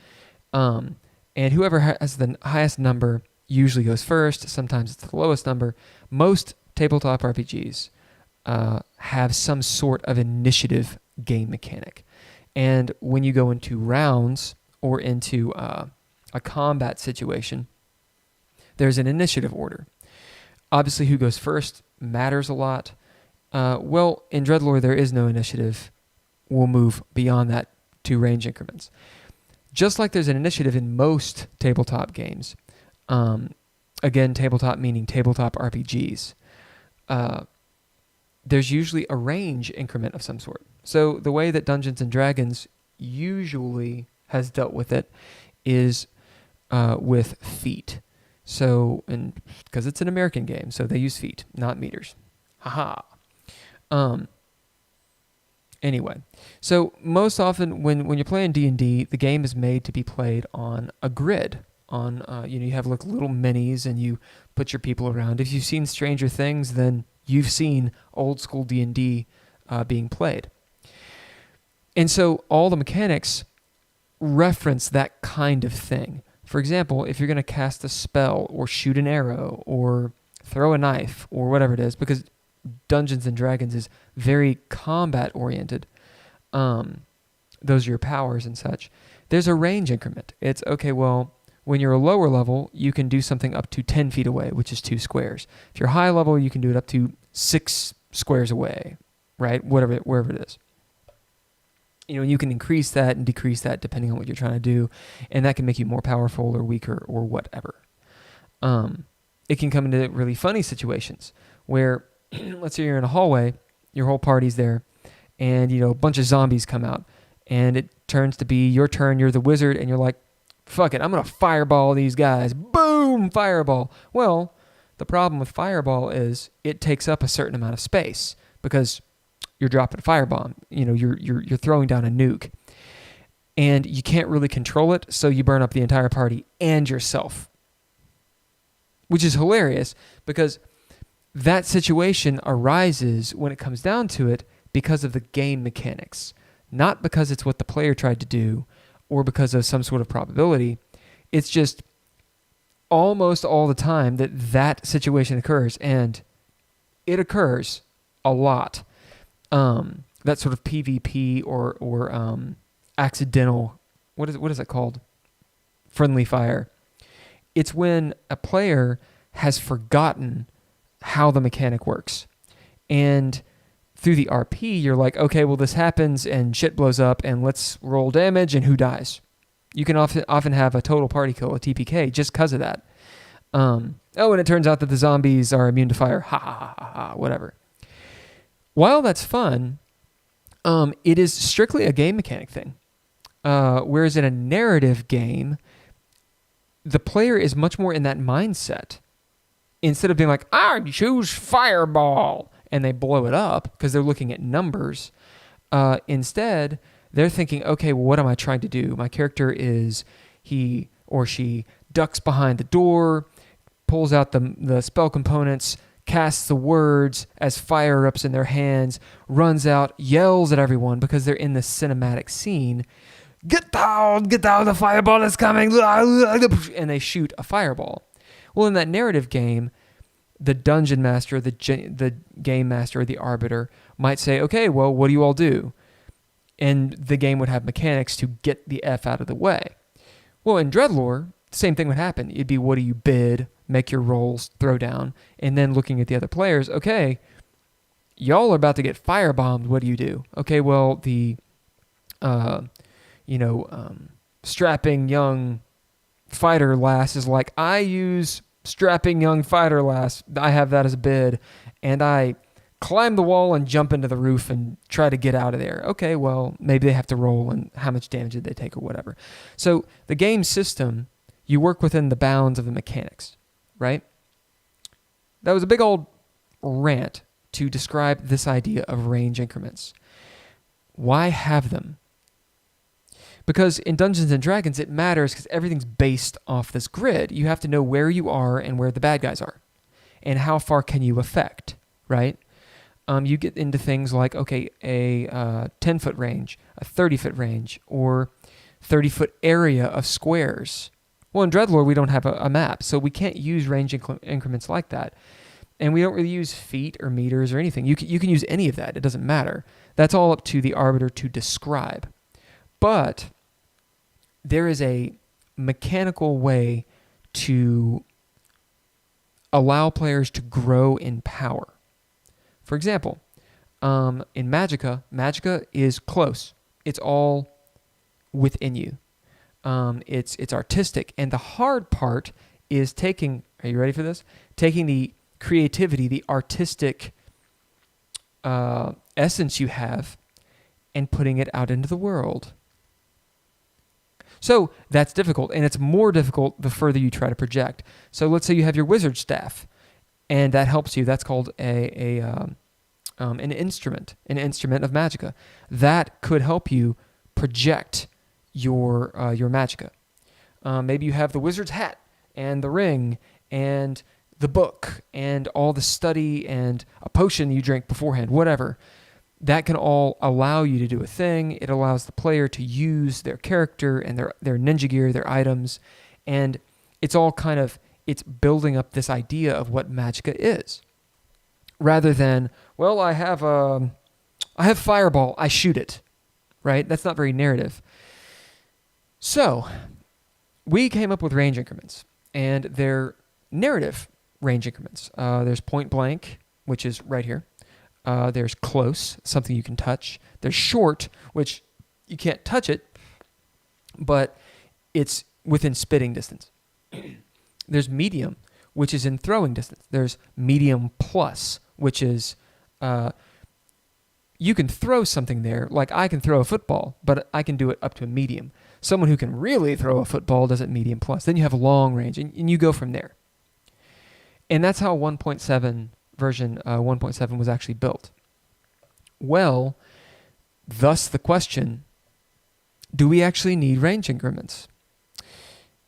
And whoever has the highest number usually goes first. Sometimes it's the lowest number. Most tabletop RPGs have some sort of initiative game mechanic. And when you go into rounds or into a combat situation, there's an initiative order. Obviously, who goes first matters a lot. Well, in DreadLore, there is no initiative. We'll move beyond that to range increments. Just like there's an initiative in most tabletop games, again, tabletop meaning tabletop RPGs, there's usually a range increment of some sort. So the way that Dungeons & Dragons usually has dealt with it is with feet. So, and because it's an American game, so they use feet, not meters. Haha. Anyway, so most often when you're playing D&D, the game is made to be played on a grid. You have like little minis and you put your people around. If you've seen Stranger Things, then you've seen old school D&D being played. And so all the mechanics reference that kind of thing. For example, if you're going to cast a spell or shoot an arrow or throw a knife or whatever it is, because Dungeons & Dragons is very combat-oriented, those are your powers and such, there's a range increment. It's, okay, well, when you're a lower level, you can do something up to 10 feet away, which is 2 squares. If you're high level, you can do it up to 6 squares away, right? Wherever it is. You can increase that and decrease that depending on what you're trying to do, and that can make you more powerful or weaker or whatever. It can come into really funny situations where, let's say you're in a hallway, your whole party's there, and a bunch of zombies come out, and it turns to be your turn, you're the wizard, and you're like, fuck it, I'm going to fireball these guys. Boom, fireball. Well, the problem with fireball is it takes up a certain amount of space because you're dropping a firebomb. You're throwing down a nuke. And you can't really control it, so you burn up the entire party and yourself. Which is hilarious because that situation arises when it comes down to it because of the game mechanics. Not because it's what the player tried to do or because of some sort of probability. It's just almost all the time that situation occurs, and it occurs a lot. That sort of PvP or accidental, what is it called? Friendly fire. It's when a player has forgotten how the mechanic works. And through the RP, you're like, okay, well, this happens and shit blows up and let's roll damage and who dies. You can often have a total party kill, a TPK, just because of that. And it turns out that the zombies are immune to fire. Ha ha ha ha ha, whatever. While that's fun, it is strictly a game mechanic thing. Whereas in a narrative game, the player is much more in that mindset. Instead of being like, I choose fireball, and they blow it up because they're looking at numbers. Instead, they're thinking, okay, well, what am I trying to do? My character is, he or she ducks behind the door, pulls out the spell components, casts the words as fire erupts in their hands, runs out, yells at everyone because they're in this cinematic scene. Get down, the fireball is coming, and they shoot a fireball. Well, in that narrative game, the dungeon master, the game master, or the arbiter might say, okay, well, what do you all do? And the game would have mechanics to get the F out of the way. Well, in DreadLore, the same thing would happen. It'd be, what do you bid, make your rolls, throw down, and then looking at the other players, okay, y'all are about to get firebombed, what do you do? Okay, well, the, strapping young fighter lass is like, I use strapping young fighter lass, I have that as a bid, and I climb the wall and jump into the roof and try to get out of there. Okay, well, maybe they have to roll and how much damage did they take or whatever. So the game system, you work within the bounds of the mechanics, right? That was a big old rant to describe this idea of range increments. Why have them? Because in Dungeons & Dragons, it matters because everything's based off this grid. You have to know where you are and where the bad guys are. And how far can you affect, right? You get into things like, okay, a 10-foot range, a 30-foot range, or 30-foot area of squares. Well, in DreadLore, we don't have a map, so we can't use range increments like that. And we don't really use feet or meters or anything. You can use any of that. It doesn't matter. That's all up to the arbiter to describe. But there is a mechanical way to allow players to grow in power. For example, in Magicka is close. It's all within you. It's artistic. And the hard part is taking, are you ready for this? Taking the creativity, the artistic essence you have, and putting it out into the world. So that's difficult, and it's more difficult the further you try to project. So let's say you have your wizard staff, and that helps you. That's called an instrument of Magicka. That could help you project your Magicka. Maybe you have the wizard's hat and the ring and the book and all the study and a potion you drink beforehand, whatever. That can all allow you to do a thing. It allows the player to use their character and their ninja gear, their items, and it's all kind of, it's building up this idea of what Magicka is. Rather than, well, I have fireball, I shoot it, right? That's not very narrative. So we came up with range increments, and they're narrative range increments. There's point blank, which is right here. There's close, something you can touch. There's short, which you can't touch it, but it's within spitting distance. There's medium, which is in throwing distance. There's medium plus, which is you can throw something there. Like I can throw a football, but I can do it up to a medium. Someone who can really throw a football does it medium plus. Then you have long range, and you go from there. And that's how 1.7 version 1.7 was actually built. Well, thus the question, do we actually need range increments?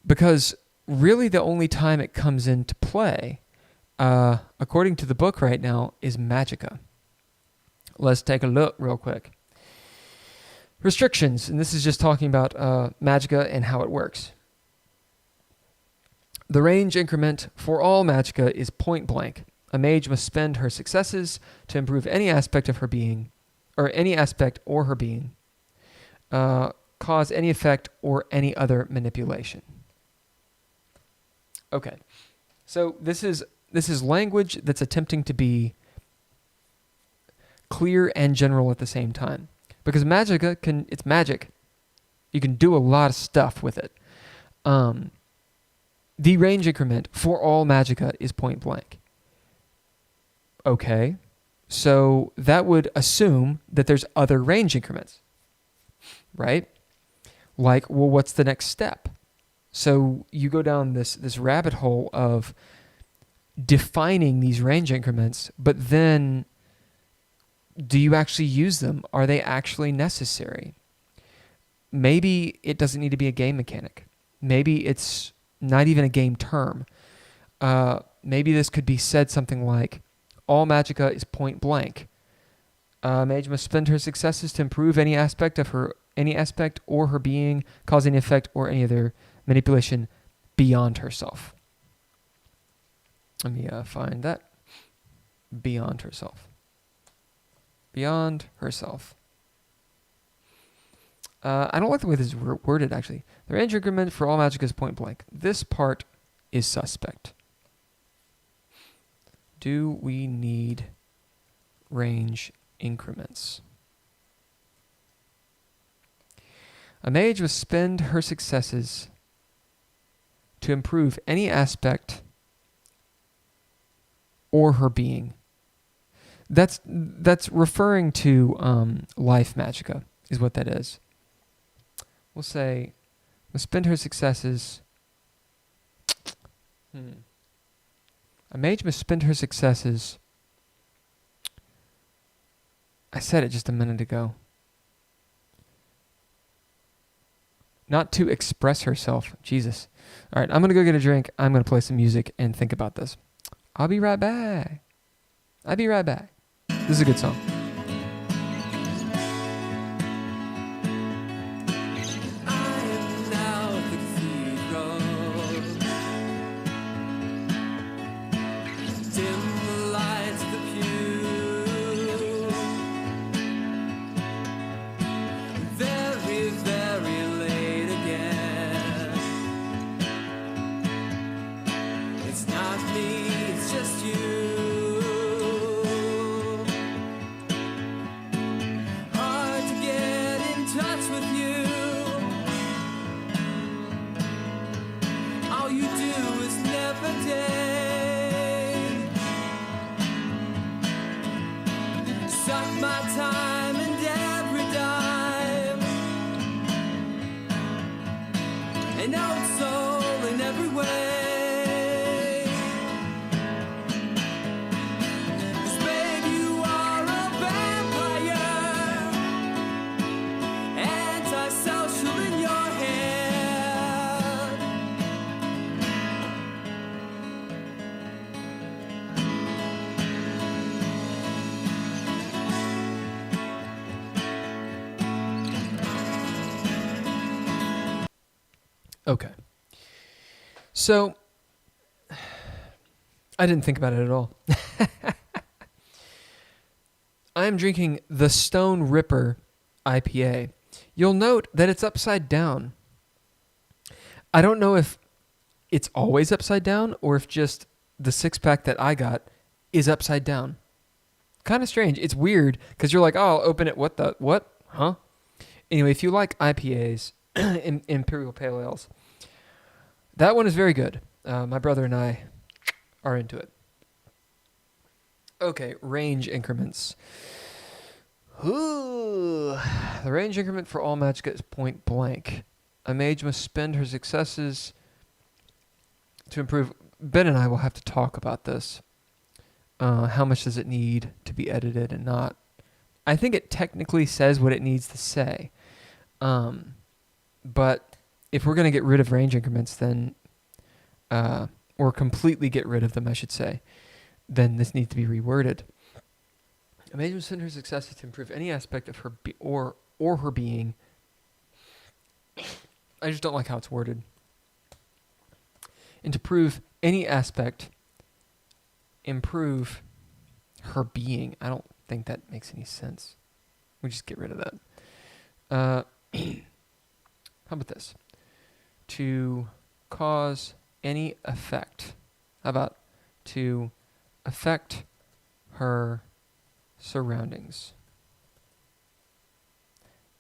Because really the only time it comes into play, according to the book right now, is Magicka. Let's take a look real quick. Restrictions, and this is just talking about Magicka and how it works. The range increment for all Magicka is point blank. A mage must spend her successes to improve any aspect of her being, or any aspect or her being, cause any effect or any other manipulation. Okay, so this is language that's attempting to be clear and general at the same time. Because Magicka it's magic. You can do a lot of stuff with it. The range increment for all Magicka is point blank. Okay, so that would assume that there's other range increments, right? Like, well, what's the next step? So you go down this rabbit hole of defining these range increments, but then do you actually use them? Are they actually necessary? Maybe it doesn't need to be a game mechanic. Maybe it's not even a game term. Maybe this could be said something like, all Magicka is point blank. Mage must spend her successes to improve any aspect or her being, cause any effect or any other manipulation beyond herself. Let me find that. Beyond herself. Beyond herself. I don't like the way this is worded, actually. The range increment for all Magicka is point blank. This part is suspect. Do we need range increments? A mage must spend her successes to improve any aspect or her being. That's referring to life Magicka, is what that is. We'll say, must spend her successes. A mage must spend her successes. I said it just a minute ago. Not to express herself. Jesus. All right, I'm going to go get a drink. I'm going to play some music and think about this. I'll be right back. I'll be right back. This is a good song. Okay. So, I didn't think about it at all. I am drinking the Stone Ripper IPA. You'll note that it's upside down. I don't know if it's always upside down or if just the 6-pack that I got is upside down. Kind of strange. It's weird because you're like, oh, I'll open it. What? Huh? Anyway, if you like IPAs, Imperial Pale Ales, that one is very good. My brother and I are into it. Okay, range increments. Ooh, the range increment for all Magicka is point blank. A mage must spend her successes to improve. Ben and I will have to talk about this. How much does it need to be edited and not? I think it technically says what it needs to say. But if we're going to get rid of range increments, then, or completely get rid of them, I should say, then this needs to be reworded. A mage must spend her successes to improve any aspect of her or her being. I just don't like how it's worded. And to prove any aspect, improve her being. I don't think that makes any sense. We just get rid of that. How about this? To cause any effect. How about to affect her surroundings.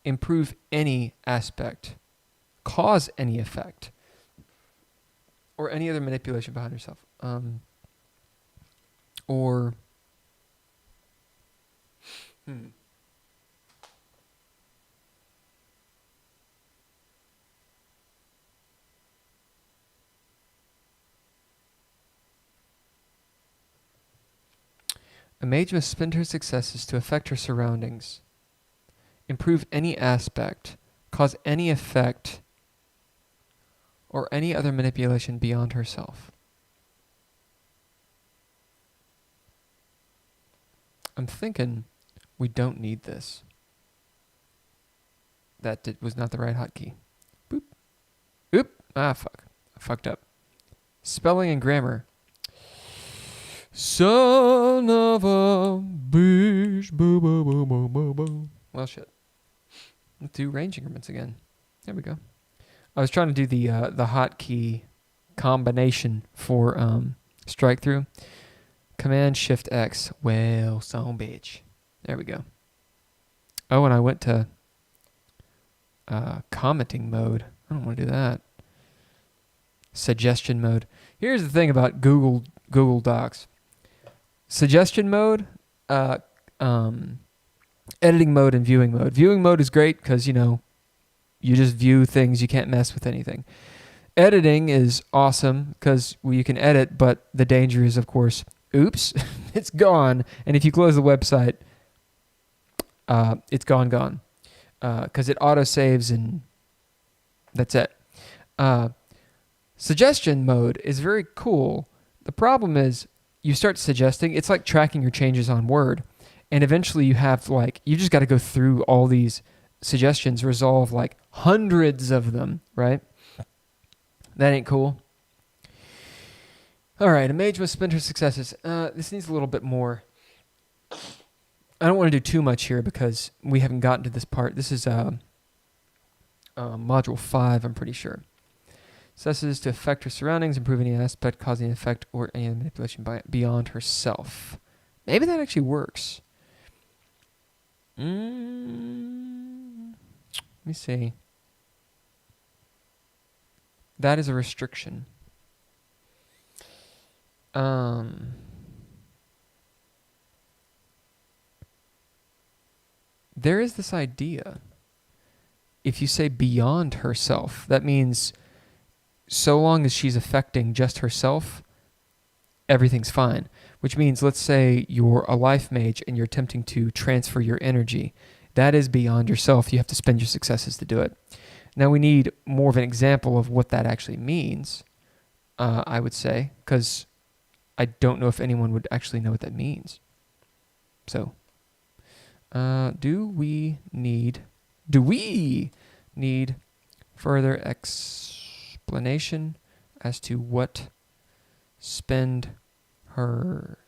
Improve any aspect. Cause any effect. Or any other manipulation behind yourself. A mage must spend her successes to affect her surroundings, improve any aspect, cause any effect, or any other manipulation beyond herself. I'm thinking we don't need this. That was not the right hotkey. Boop. Oop. Ah, fuck. I fucked up. Spelling and grammar. Son of a bitch. Boo, boo, boo, boo, boo, boo. Well, shit. Let's do range increments again. There we go. I was trying to do the hotkey combination for strike through. Command Shift X. Well, son bitch. There we go. Oh, and I went to commenting mode. I don't want to do that. Suggestion mode. Here's the thing about Google Docs. Suggestion mode, editing mode, and viewing mode. Viewing mode is great because, you just view things. You can't mess with anything. Editing is awesome because you can edit, but the danger is, of course, oops, it's gone. And if you close the website, it's gone. Because it auto-saves and that's it. Suggestion mode is very cool. The problem is you start suggesting. It's like tracking your changes on Word. And eventually you have you just got to go through all these suggestions, resolve hundreds of them, right? That ain't cool. All right, a mage must spend her successes. This needs a little bit more. I don't want to do too much here because we haven't gotten to this part. This is module 5, I'm pretty sure. Successes to affect her surroundings, improve any aspect, causing an effect, or any manipulation beyond herself. Maybe that actually works. Let me see. That is a restriction. There is this idea. If you say beyond herself, that means so long as she's affecting just herself, everything's fine. Which means, let's say you're a life mage and you're attempting to transfer your energy. That is beyond yourself. You have to spend your successes to do it. Now we need more of an example of what that actually means, I would say, because I don't know if anyone would actually know what that means. So, do we need further explanation as to what spend her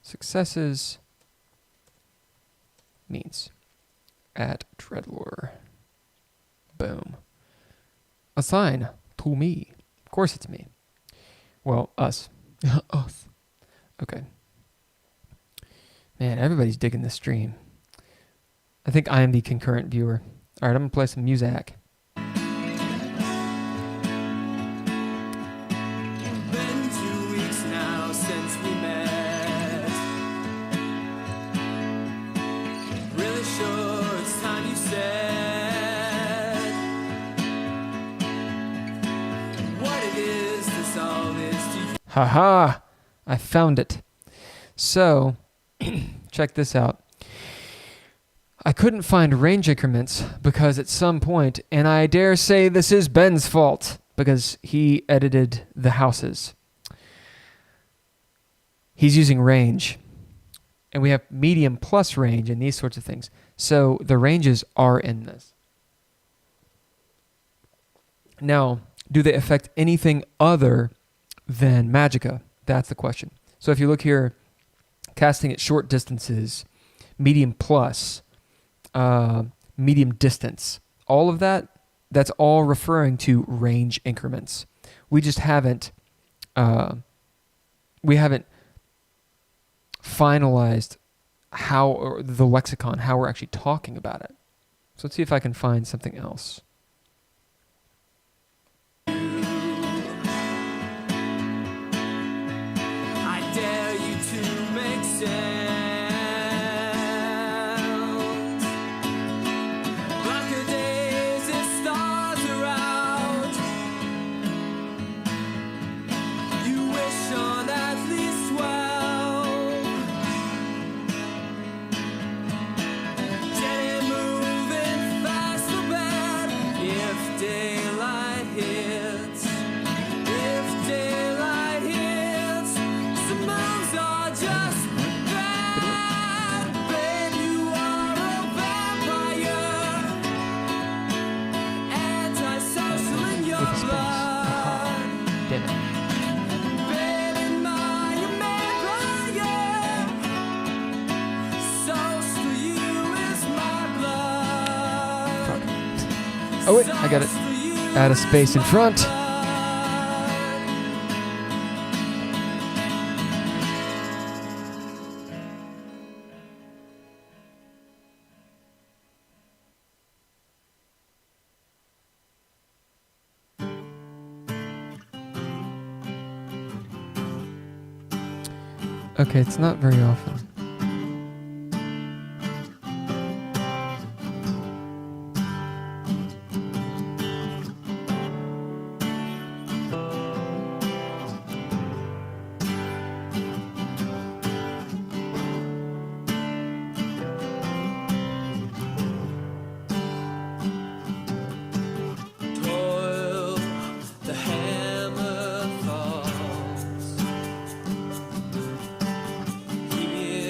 successes means? At DreadLore. Boom. Assign to me. Of course it's me. Well, us. Us. Okay. Man, everybody's digging this stream. I think I am the concurrent viewer. All right, I'm going to play some music. Been 2 weeks now since we met. Really sure it's time you said what it is to solve this. Haha, I found it. So, check this out. I couldn't find range increments because at some point, and I dare say this is Ben's fault because he edited the houses. He's using range. And we have medium plus range and these sorts of things. So the ranges are in this. Now, do they affect anything other than magicka? That's the question. So if you look here, casting at short distances, medium plus, medium distance, all of that, that's all referring to range increments. We just haven't, finalized how, or the lexicon, how we're actually talking about it. So let's see if I can find something else. I dare you to make sound. Blacker days if stars are out. You wish on at least 12. Jenny moving fast to bed. If daylight hits. If daylight hits. Some moves are just bad. Babe, you are a vampire. Antisocial in your With a space. blood. Damn it. Baby, my vampire. So to you is my blood. Fuck. Oh wait, I got it. Add a space in front. Okay, it's not very often. Toil, the hammer falls. Hear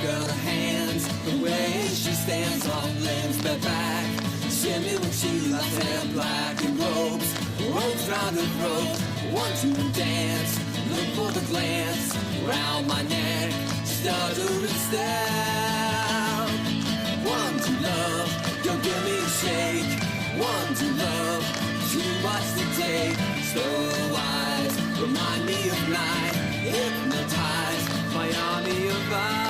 girl, her hands, the way she stands on limbs, bent back. Shimmy when she lights hair black and ropes, ropes round her throat. 1, 2 and dance, look for the glance, round my neck, stutter and stare. 1, 2 love, don't give me a shake. 1, 2 love, too much to take. Slow eyes, remind me of night, hypnotized by army of eyes.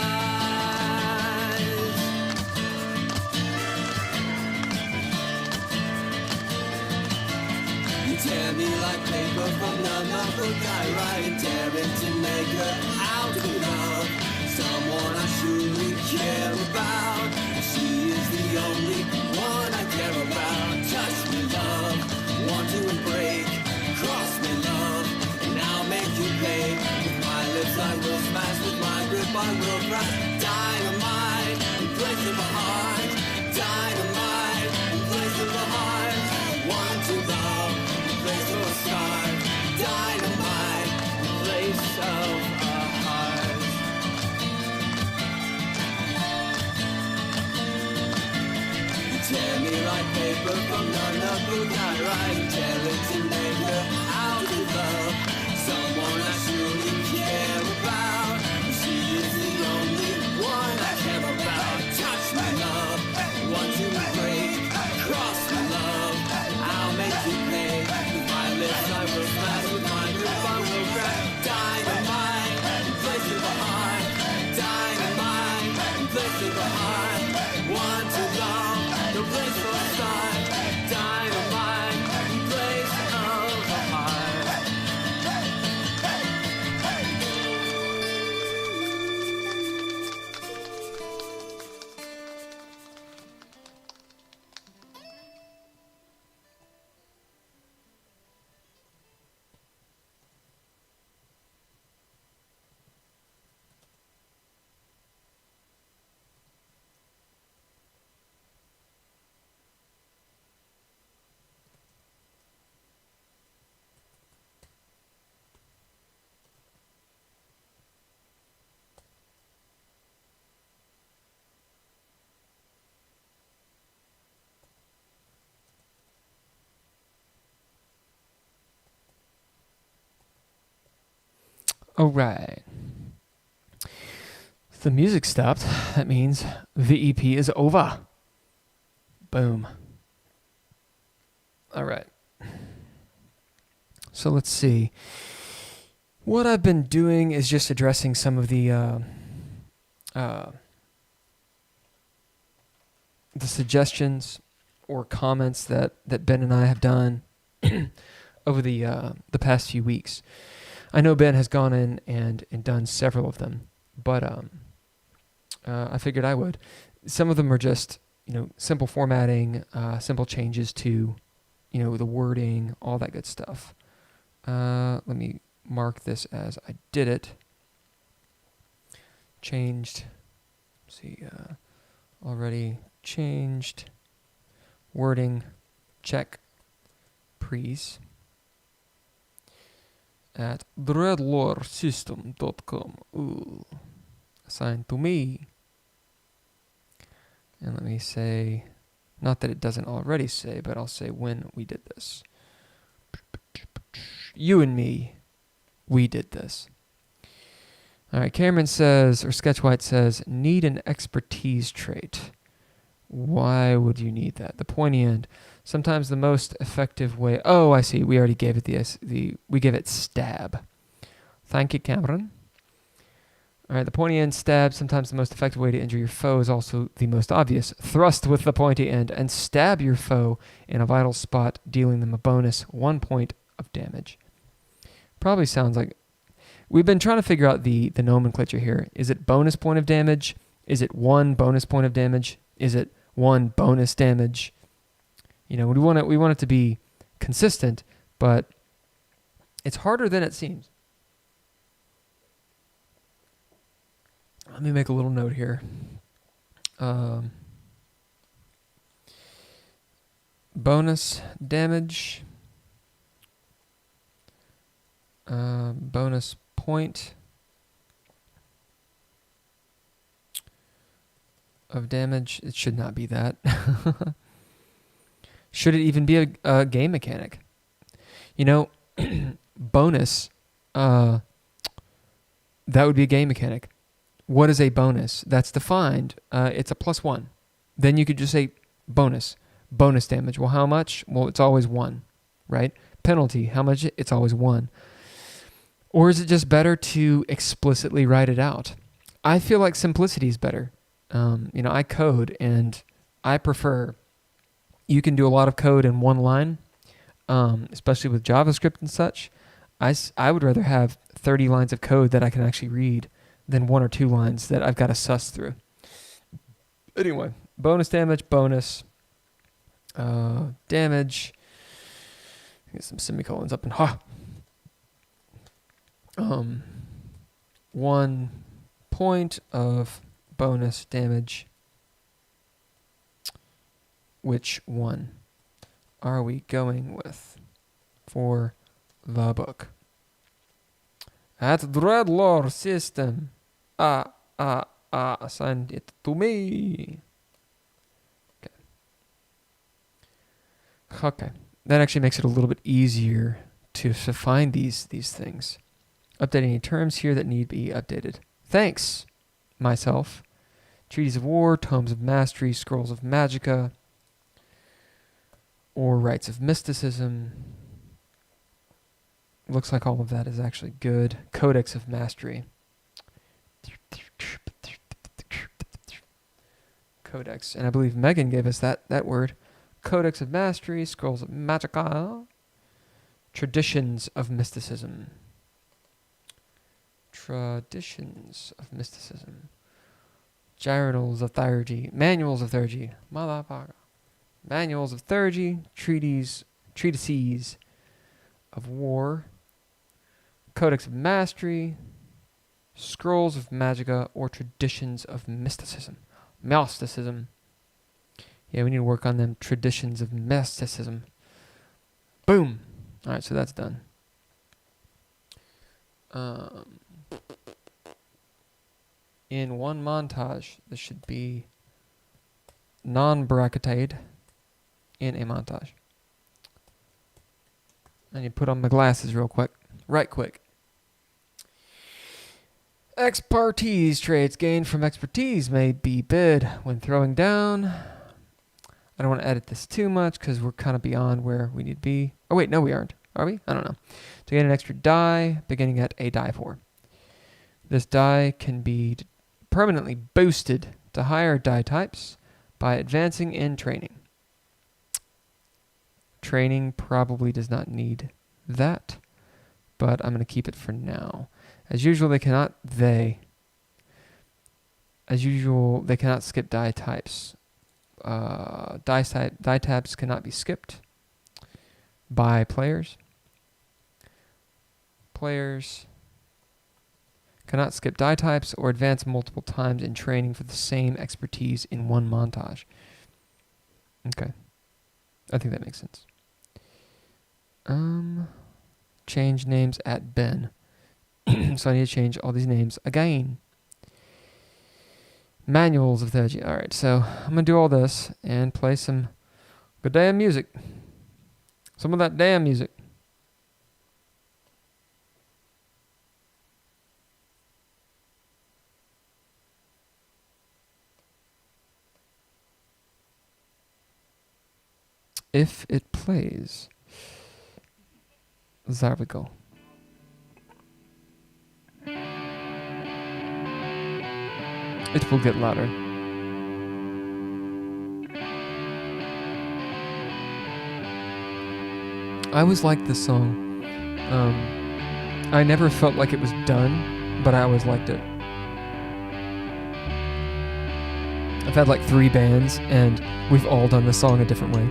You tear me like paper from the notebook I write, and tearing to make her out of love. Someone I truly care about, she is the only one I care about. Touch me, love, want to break, cross me, love, and I'll make you pay. With my lips I will smash, with my grip I will crush. Dynamite, in place of a heart. Dynamite, in place of a heart. 1, 2 love, in place of a start. Dynamite, in place of a heart. You tear me like paper from the notebook I write, and tear it to make her out of love. Someone I truly care about, she is the only one I care about. Touch me, love, 1, 2 break, cross me, love, I'll make you pay. With my lips I will smash, with my grip I will grab. Dynamite, in place of a heart. Dynamite, in place of a heart. 1, 2 love, no place for a start. Dynamite, in place of a heart. All right. The music stopped. That means the EP is over. Boom. All right. So let's see. What I've been doing is just addressing some of the suggestions or comments that Ben and I have done over the past few weeks. I know Ben has gone in and done several of them, but I figured I would. Some of them are just, simple formatting, simple changes to, the wording, all that good stuff. Let me mark this as I did it. Changed. Let's see, already changed. Wording, check. Please. At DreadLoreSystem.com. Ooh. Assigned to me. And let me say, not that it doesn't already say, but I'll say when we did this. You and me, we did this. All right, Cameron says, or Sketchwhite says, need an expertise trait. Why would you need that? The pointy end. Sometimes the most effective way. Oh, I see. We already gave it we gave it stab. Thank you, Cameron. All right, the pointy end stab. Sometimes the most effective way to injure your foe is also the most obvious. Thrust with the pointy end and stab your foe in a vital spot, dealing them a bonus 1 point of damage. Probably sounds like we've been trying to figure out the nomenclature here. Is it bonus point of damage? Is it 1 bonus point of damage? Is it 1 bonus damage? We want it to be consistent, but it's harder than it seems. Let me make a little note here. Bonus damage. Bonus point. of damage. It should not be that. Should it even be a game mechanic? You know, bonus, that would be a game mechanic. What is a bonus? That's defined. It's a +1. Then you could just say bonus damage. Well, how much? Well, it's always 1, right? Penalty, how much? It's always 1. Or is it just better to explicitly write it out? I feel like simplicity is better. I code, and I prefer, you can do a lot of code in one line, especially with JavaScript and such. I would rather have 30 lines of code that I can actually read than 1 or 2 lines that I've got to suss through. Anyway, bonus damage, bonus damage. Get some semicolons up and 1 point of bonus damage. Which one are we going with for the book? At DreadLore system. Send it to me. Okay. That actually makes it a little bit easier to find these things. Update any terms here that need to be updated. Thanks, myself. Treaties of War, Tomes of Mastery, Scrolls of Magica, or Rites of Mysticism. Looks like all of that is actually good. Codex of Mastery. Codex. And I believe Megan gave us that word. Codex of Mastery, Scrolls of Magica, Traditions of Mysticism. Traditions of Mysticism. Journals of Theurgy. Manuals of Theurgy. Motherfucker. Manuals of Theurgy. Treatises of War. Codex of Mastery. Scrolls of Magica, or Traditions of Mysticism. Mysticism. Yeah, we need to work on them traditions of mysticism. Boom. All right, so that's done. In one montage, this should be non-bracketed in a montage. I need to put on my glasses real quick. Right quick. Expertise traits gained from expertise may be bid when throwing down. I don't want to edit this too much because we're kind of beyond where we need to be. Oh, wait, no, we aren't. Are we? I don't know. To gain an extra die, beginning at a die 4. This die can be permanently boosted to higher die types by advancing in training. Training probably does not need that, but I'm going to keep it for now. As usual, they cannot skip die types. Die tabs cannot be skipped by players. Players cannot skip die types or advance multiple times in training for the same expertise in one montage. Okay. I think that makes sense. Change names at Ben. So I need to change all these names again. Manuals of Theurgy. Alright, so I'm going to do all this and play some good damn music. Some of that damn music. If it plays. There we go. It will get louder. I always liked this song. I never felt like it was done, but I always liked it. I've had like 3 bands, and we've all done this song a different way.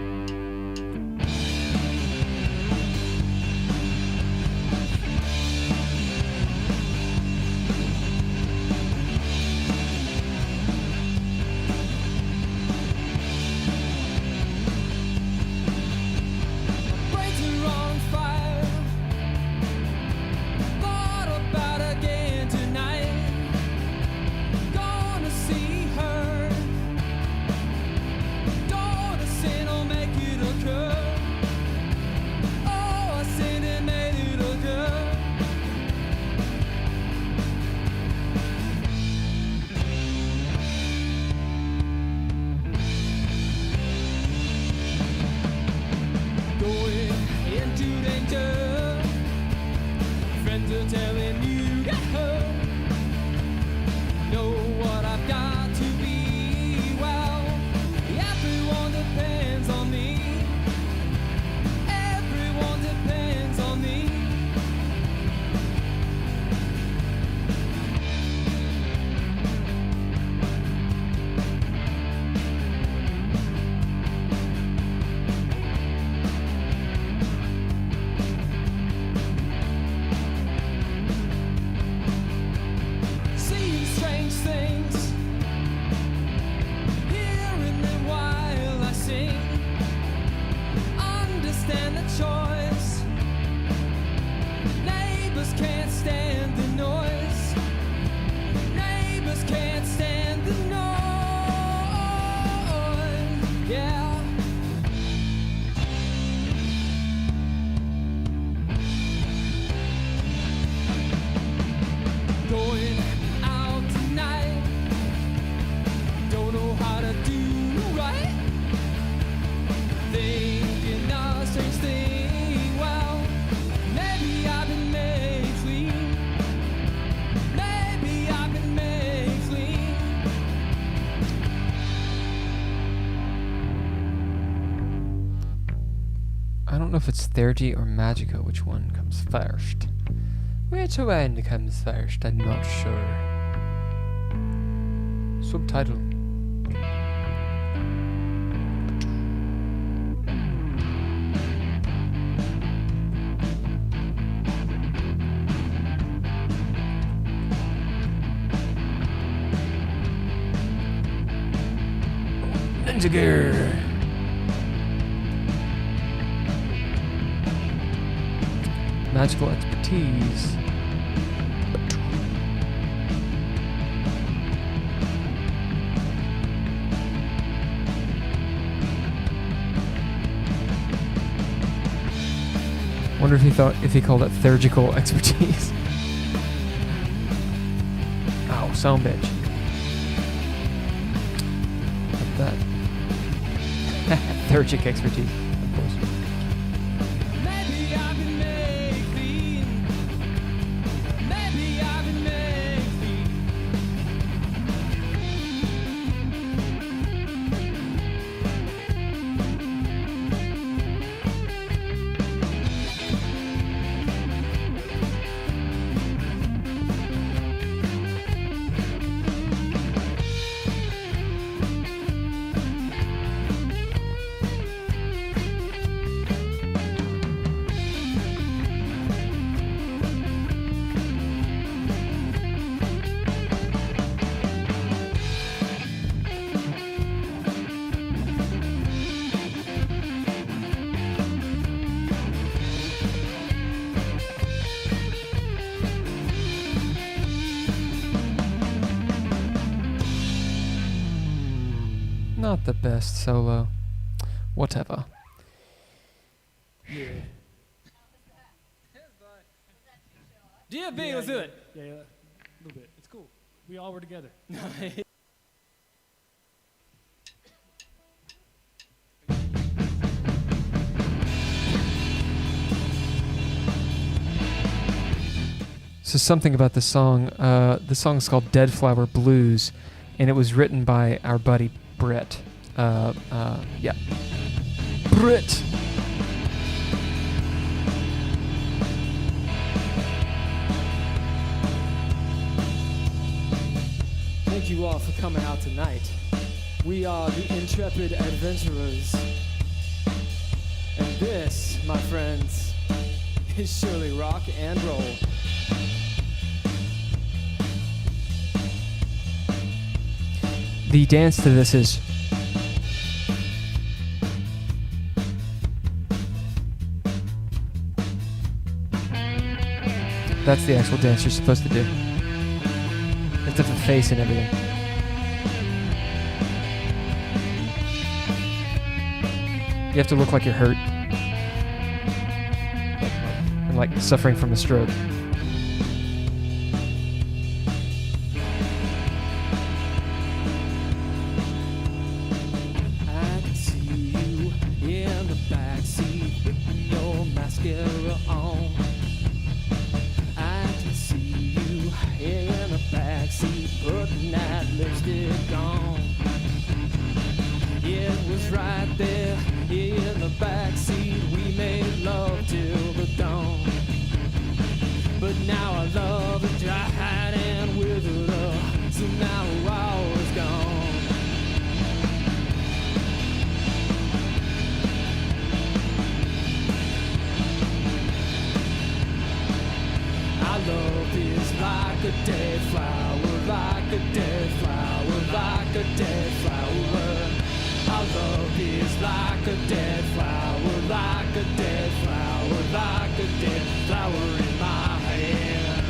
don't know how to do right. Thinking of strange thing. Well, maybe I've been made clean. Maybe I've been made clean. I don't know if it's Theurgy or Magica. Which one comes first? Which one comes first? I'm not sure. Subtitle. Ninja Gear. Magical expertise. Wonder if he called it theurgical expertise. Ow, sound bitch. Like that. Theurgic expertise, of course. Maybe I've been made clean. Maybe I've been made clean. Not the best solo. Whatever. Yeah. GFB, let's do it. Yeah, a little bit. It's cool. We all were together. So something about the song. The song's called Dead Flower Blues, and it was written by our buddy Brett. Yeah. Brett! Thank you all for coming out tonight. We are the Intrepid Adventurers. And this, my friends, is surely rock and roll. The dance to this is... That's the actual dance you're supposed to do. You have to have a face and everything. You have to look like you're hurt. And like suffering from a stroke. I can see you in the backseat with your mascara on. I can see you in the backseat putting that lipstick on. It was right there in the backseat. We made love till the dawn. But now our love is dried and withered up. So now all is gone. Our love is like a dead flower, like a dead flower, like a dead flower. Our love is like a dead flower, like a dead flower, like a dead flower in my hand.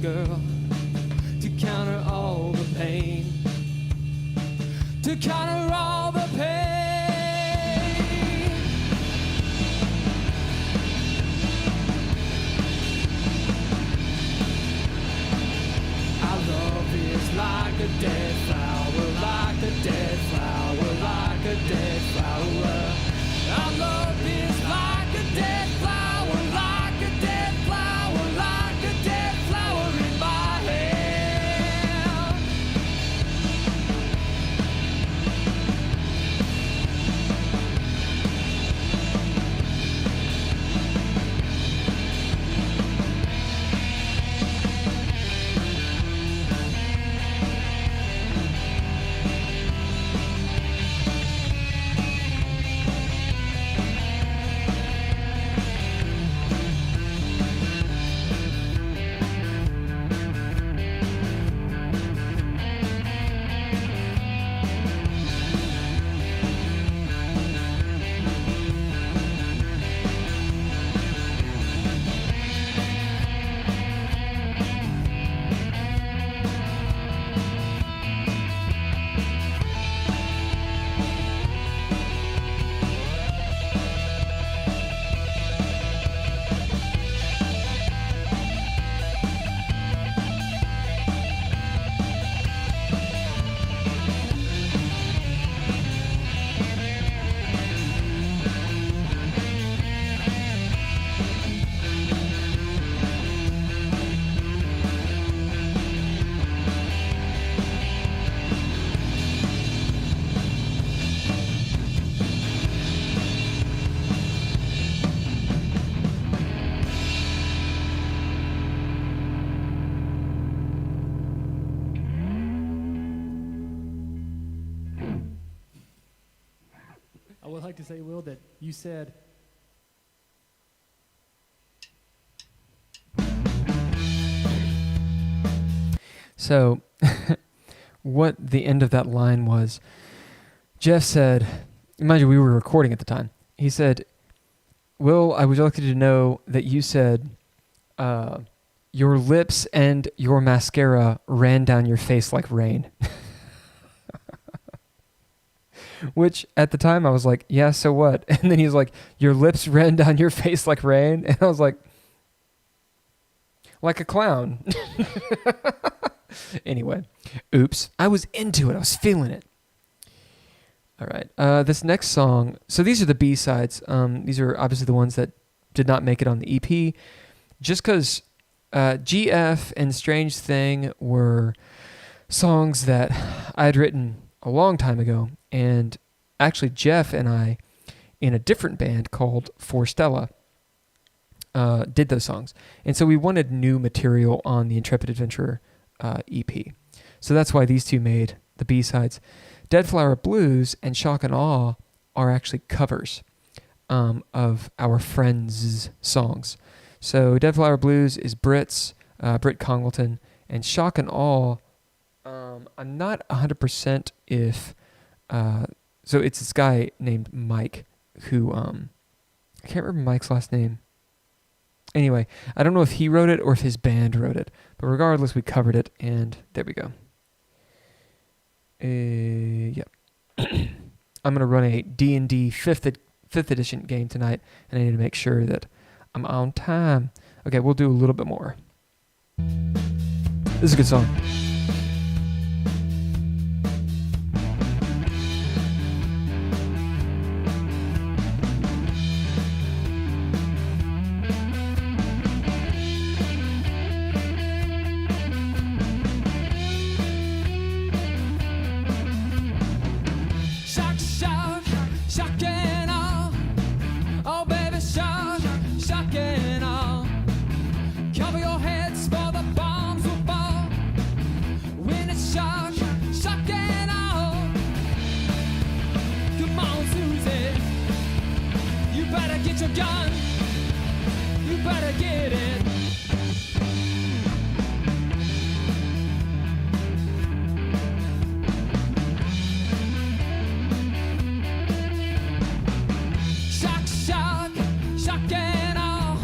girl, to counter all the pain, to counter all the pain. Our love is like a dead flower, like a dead flower, like a dead flower. Our love is like a dead flower, like a dead flower, like a dead flower in my hand. I would like to say, Will, that you said So, what the end of that line was, Jeff said, mind you, we were recording at the time. He said, Will, I would like you to know that you said, your lips and your mascara ran down your face like rain. Which, at the time, I was like, yeah, so what? And then he's like, your lips ran down your face like rain? And I was like a clown. Anyway, oops. I was into it. I was feeling it. All right. This next song, so these are the B-sides. These are obviously the ones that did not make it on the EP. Just because GF and Strange Thing were songs that I had written a long time ago, and actually Jeff and I, in a different band called For Stella, did those songs. And so we wanted new material on the Intrepid Adventurer EP. So that's why these two made the B-sides. Dead Flower Blues and Shock and Awe are actually covers of our friends' songs. So Dead Flower Blues is Britt Congleton, and Shock and Awe, I'm not 100% if... so it's this guy named Mike who... I can't remember Mike's last name. Anyway, I don't know if he wrote it or if his band wrote it. But regardless, we covered it, and there we go. Yep. I'm going to run a D&D 5th edition game tonight, and I need to make sure that I'm on time. Okay, we'll do a little bit more. This is a good song. Gun, you better get it. Shock, shock, shock and all.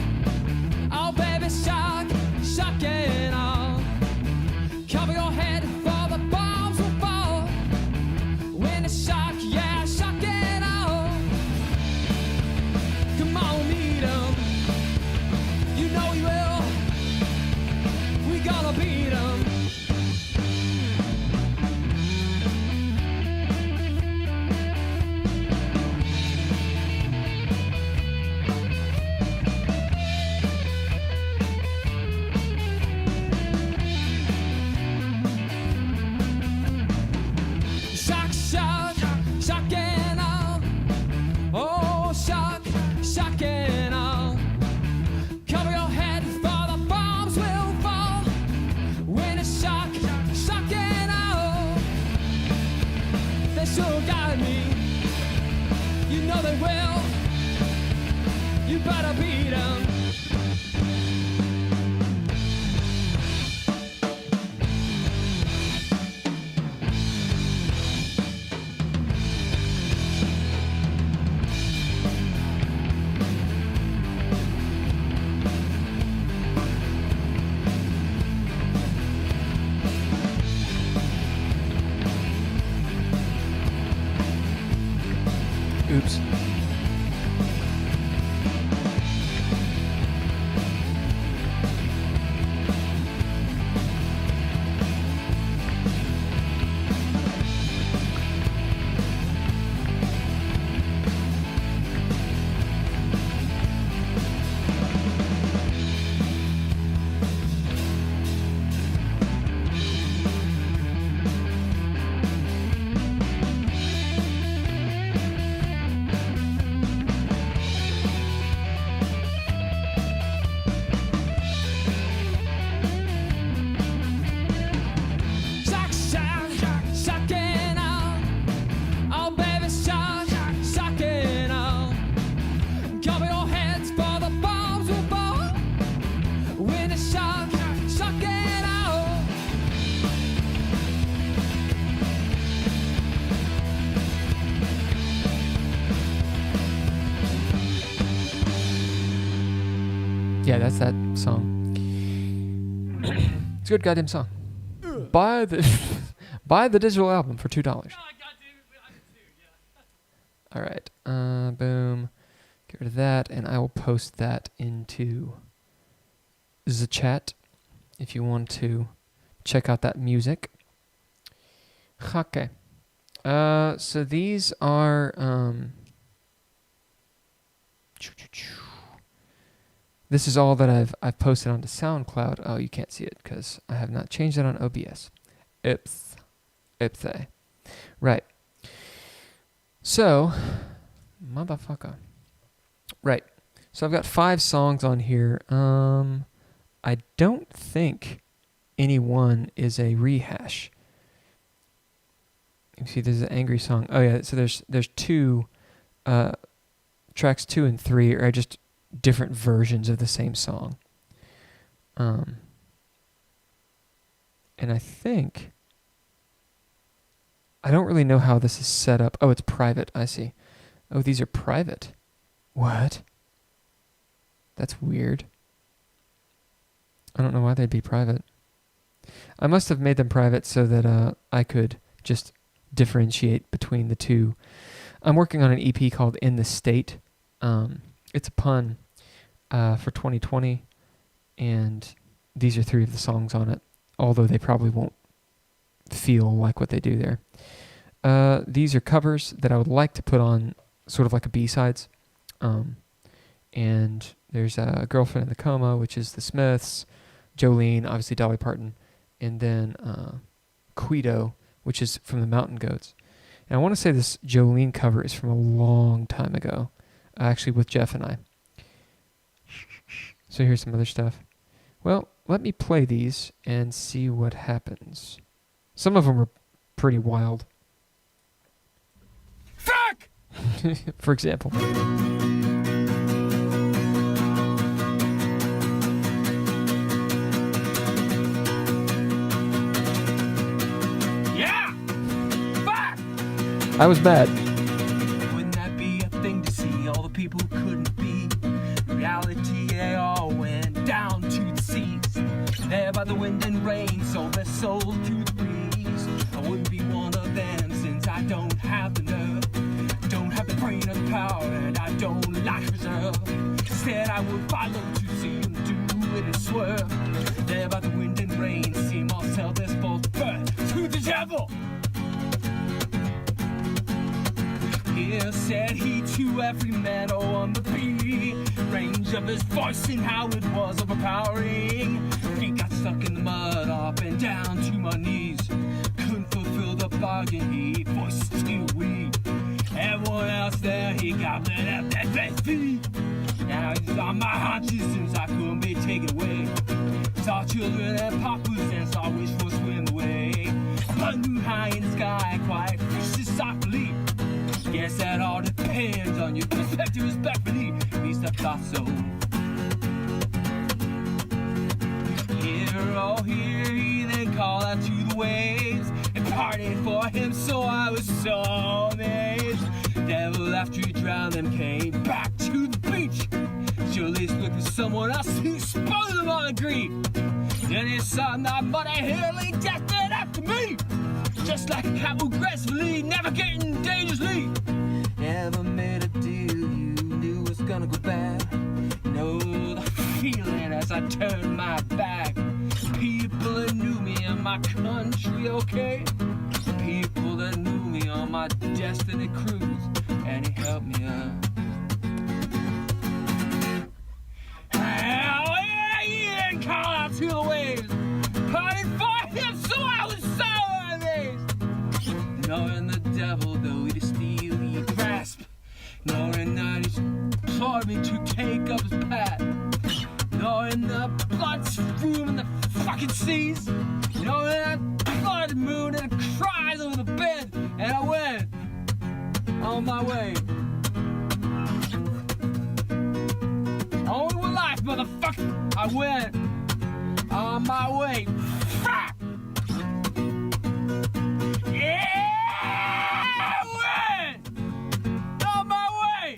Oh baby, shock, shock and all. beat 'em. Shock, shock, shock and all. Oh, shock, shock and all. Cover your head for the bombs will fall. When it's shock, shock and all. They sure got me. You know they will. You better beat 'em. Oops. Shock, shock, shock and all. Oh, baby, shock, shock and all. Cover your heads for the bombs will fall. When it's shock, shock and all. Yeah, that's that song. It's a good goddamn song. Buy the buy the digital album for $2. All right. Boom. Get rid of that, and I will post that into the chat if you want to check out that music. Okay. So these are this is all that I've posted onto SoundCloud. Oh, you can't see it because I have not changed it on OBS. Oops. Oopsie. Right. So, motherfucker. Right. So I've got 5 songs on here. I don't think any one is a rehash. You see, there's an angry song. Oh yeah. So there's 2 tracks 2 and 3 are just different versions of the same song. And I think I don't really know how this is set up. Oh, it's private. I see. Oh, these are private. What? That's weird. I don't know why they'd be private. I must have made them private so that I could just differentiate between the two. I'm working on an EP called In the State. It's a pun for 2020, and these are 3 of the songs on it, although they probably won't feel like what they do there. These are covers that I would like to put on sort of like a B-sides. And there's a Girlfriend in the Coma, which is the Smiths, Jolene, obviously Dolly Parton, and then Quito, which is from the Mountain Goats. And I want to say this Jolene cover is from a long time ago, actually with Jeff and I. So here's some other stuff. Well, let me play these and see what happens. Some of them are pretty wild. Fuck! For example. Yeah! Fuck! I was mad. Wouldn't that be a thing to see? All the people who couldn't be. Reality, they all went down to the seas. There by the wind and rain, sold their soul to the breeze. I wouldn't be one of them since I don't have the nerve. Don't have the brain or the power, and I don't like reserve. Instead, I would follow to see them do it and swerve. There by the wind and rain, see devil. Here said he to every man on the beat, range of his voice and how it was overpowering. Feet got stuck in the mud, up and down to my knees. Couldn't fulfill the bargain, he voiced too weak. Everyone else there, he gobbled up that best feet. Now he's on my haunches since I couldn't be taken away. Saw children and paupers and saw wishful swim away. Blood knew high in the sky, quiet fishes softly. Guess that all depends on your perspective, respectfully. At least I thought so. Here, oh here, he then called out to the waves and parted for him, so I was so amazed. Devil after he drowned them came back to the beach. Surely he's looking for someone else who spoiled them all agree. Then he saw that muddy hill, he destined after me. Just like a cattle gracefully, navigating dangerously. Never made a deal you knew was gonna go bad. You know the feeling as I turned my back. People that knew me in my country, okay? People that knew me on my destiny cruise, and he helped me out. Hell yeah, he didn't call out to the waves. Parted for him, so I was so amazed. Knowing the devil, though he steal, he grasp. Knowing that he's implored me to take up his path. Knowing the blood's room in the fucking seas. Knowing that blood moon and it cries over the bed. And I went on my way. Only one life, motherfucker. I went on my way. Fuck! Yeah! I went on my way.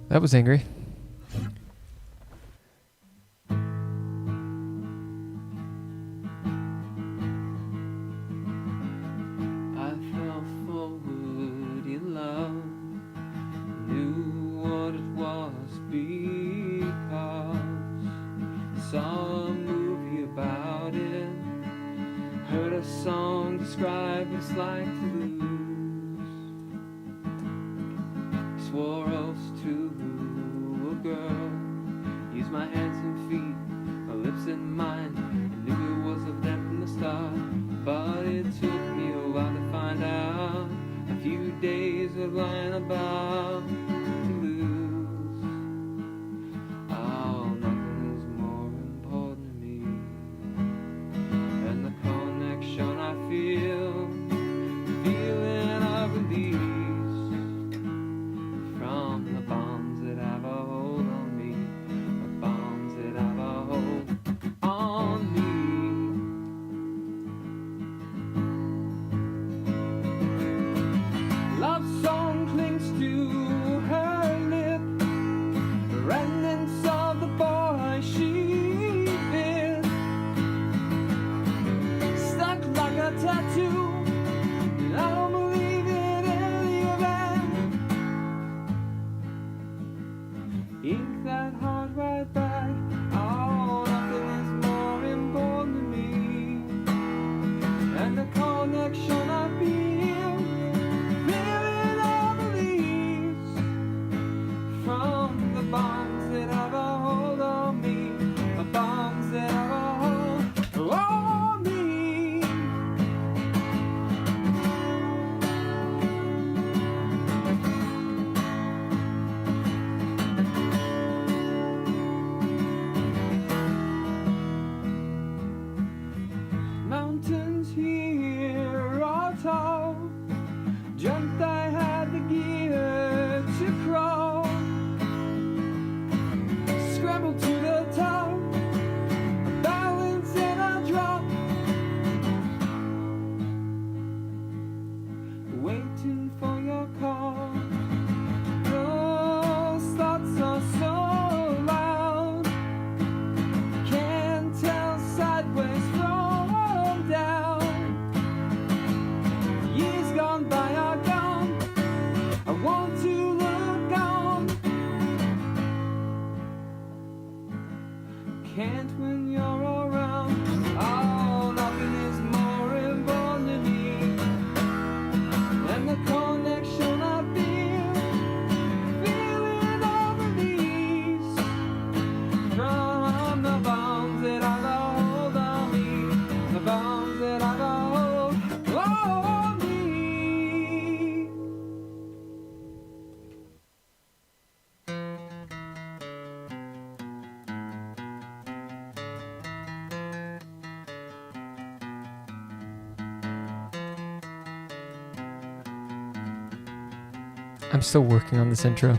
That was angry. I fell forward in love, knew what it was because saw a movie about it, heard a song describe what it's like to lose, swore oaths to a girl, used my hands and feet, my lips and mine, and knew it was of them from the start, but it took me a while to find out, a few days of lying about to lose. Oh, nothing is more important to me than the connection I feel, the feeling of release from the bonds that have a hold on me, the bonds that have a hold on me. Love song clings to her lip, remnants of the boy she bit, stuck like a tattoo, and I don't believe in any of that. Ink that hard right back. Oh, nothing is more important to me than the connection I feel, feeling of release from the bonds that have a hold on me, the bonds that have a hold on me. Mountains here are tall, dreamt I had the gear to crawl, scrambled to the top, a balance and a drop, waiting for your call. Those thoughts are so loud, can't tell sideways from down. Years gone by are gone, I want to look on, can't when you're around. Oh, nothing is more important to me than the connection I feel, feeling of release from the bombs that I hold on me, the bombs that I hold on me. I'm still working on this intro.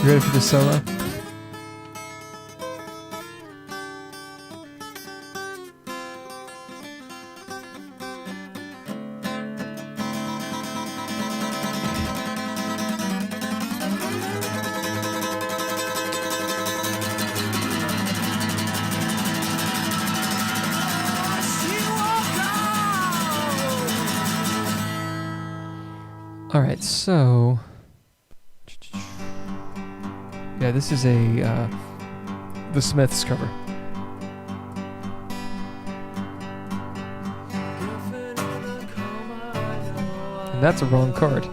You ready for the solo? All right, so yeah, this is a the Smiths cover. And that's a wrong card.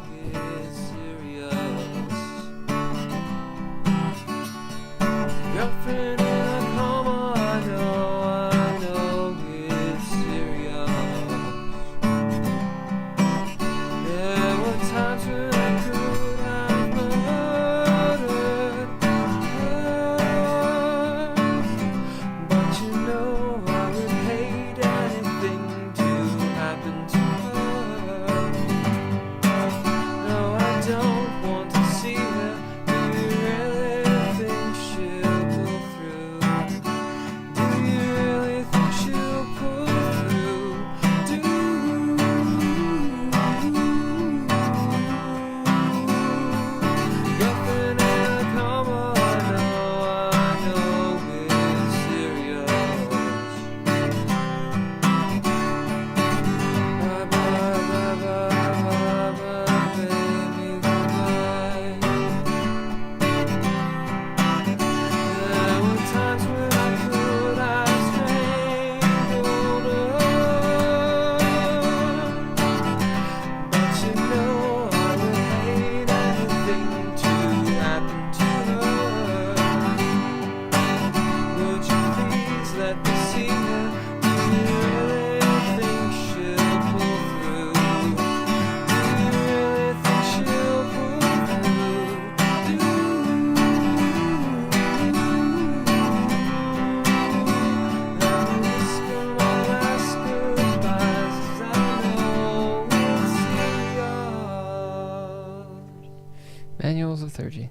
Manuals of Theurgy.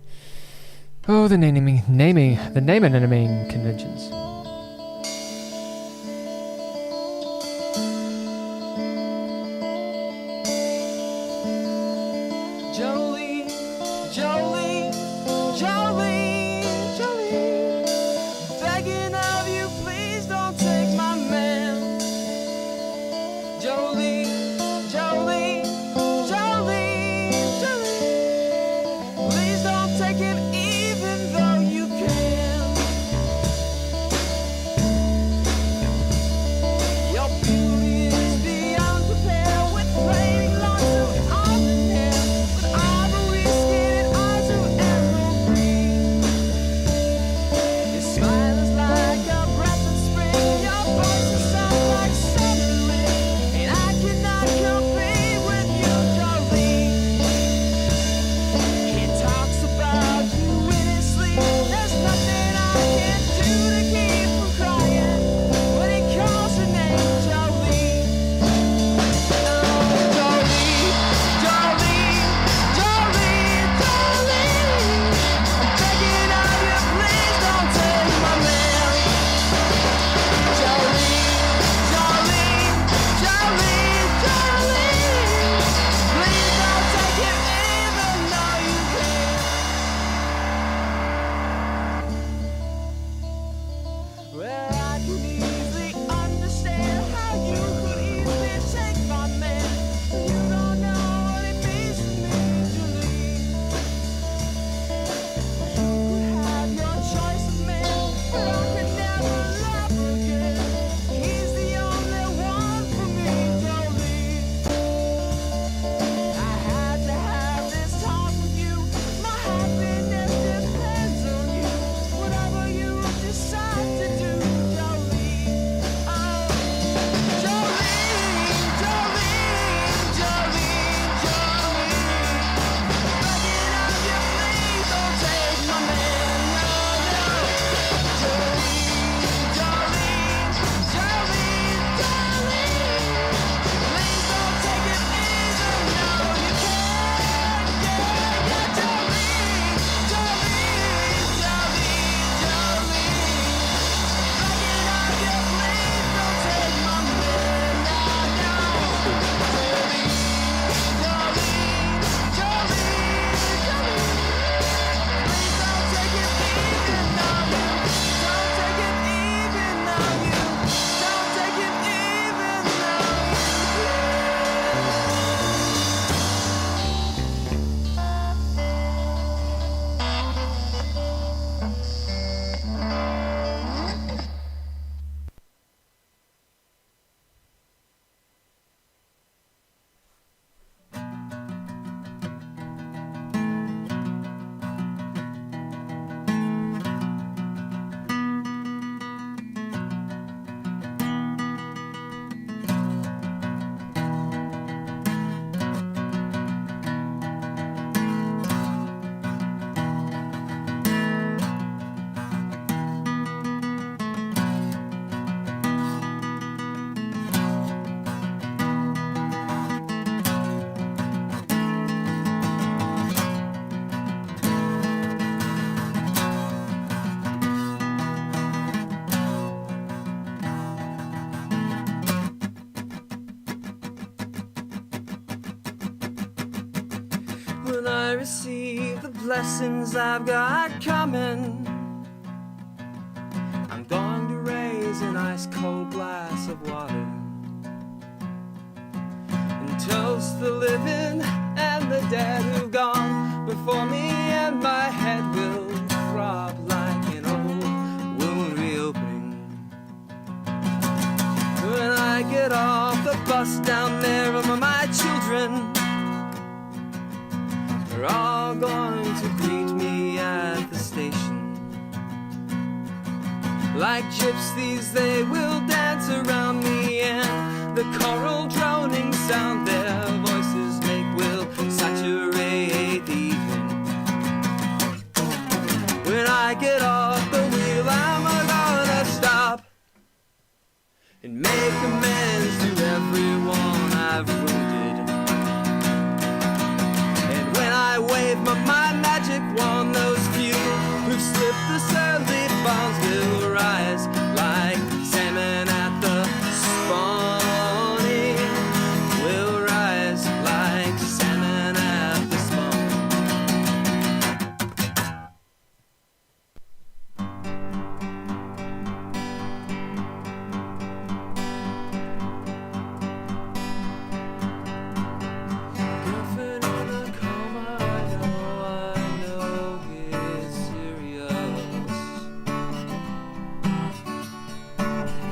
Oh, the naming conventions. Jolene, Jolene, Jolene, Jolene, begging of you, please don't take my man. Jolene, Jolene, Jolene, Jolene, please don't take him even though you can. Your beauty is beyond compare with plain lots of auburn hair, but receive the blessings I've got coming. I'm going to raise an ice cold glass of water and toast the living and the dead who've gone before me, and my head will throb like an old wound reopening. When I get off the bus down there, my children are all going to greet me at the station. Like gypsies they will dance around me, and the choral droning sound their voices make will saturate the evening. When I get off the wheel, I'm gonna stop and make amends to everyone I've wounded. And when I wave my magic wand, those few who've slipped the surly bonds will rise like salmon at the spawning. Will rise like salmon at the spawn. Girlfriend in a coma, I know it's serious.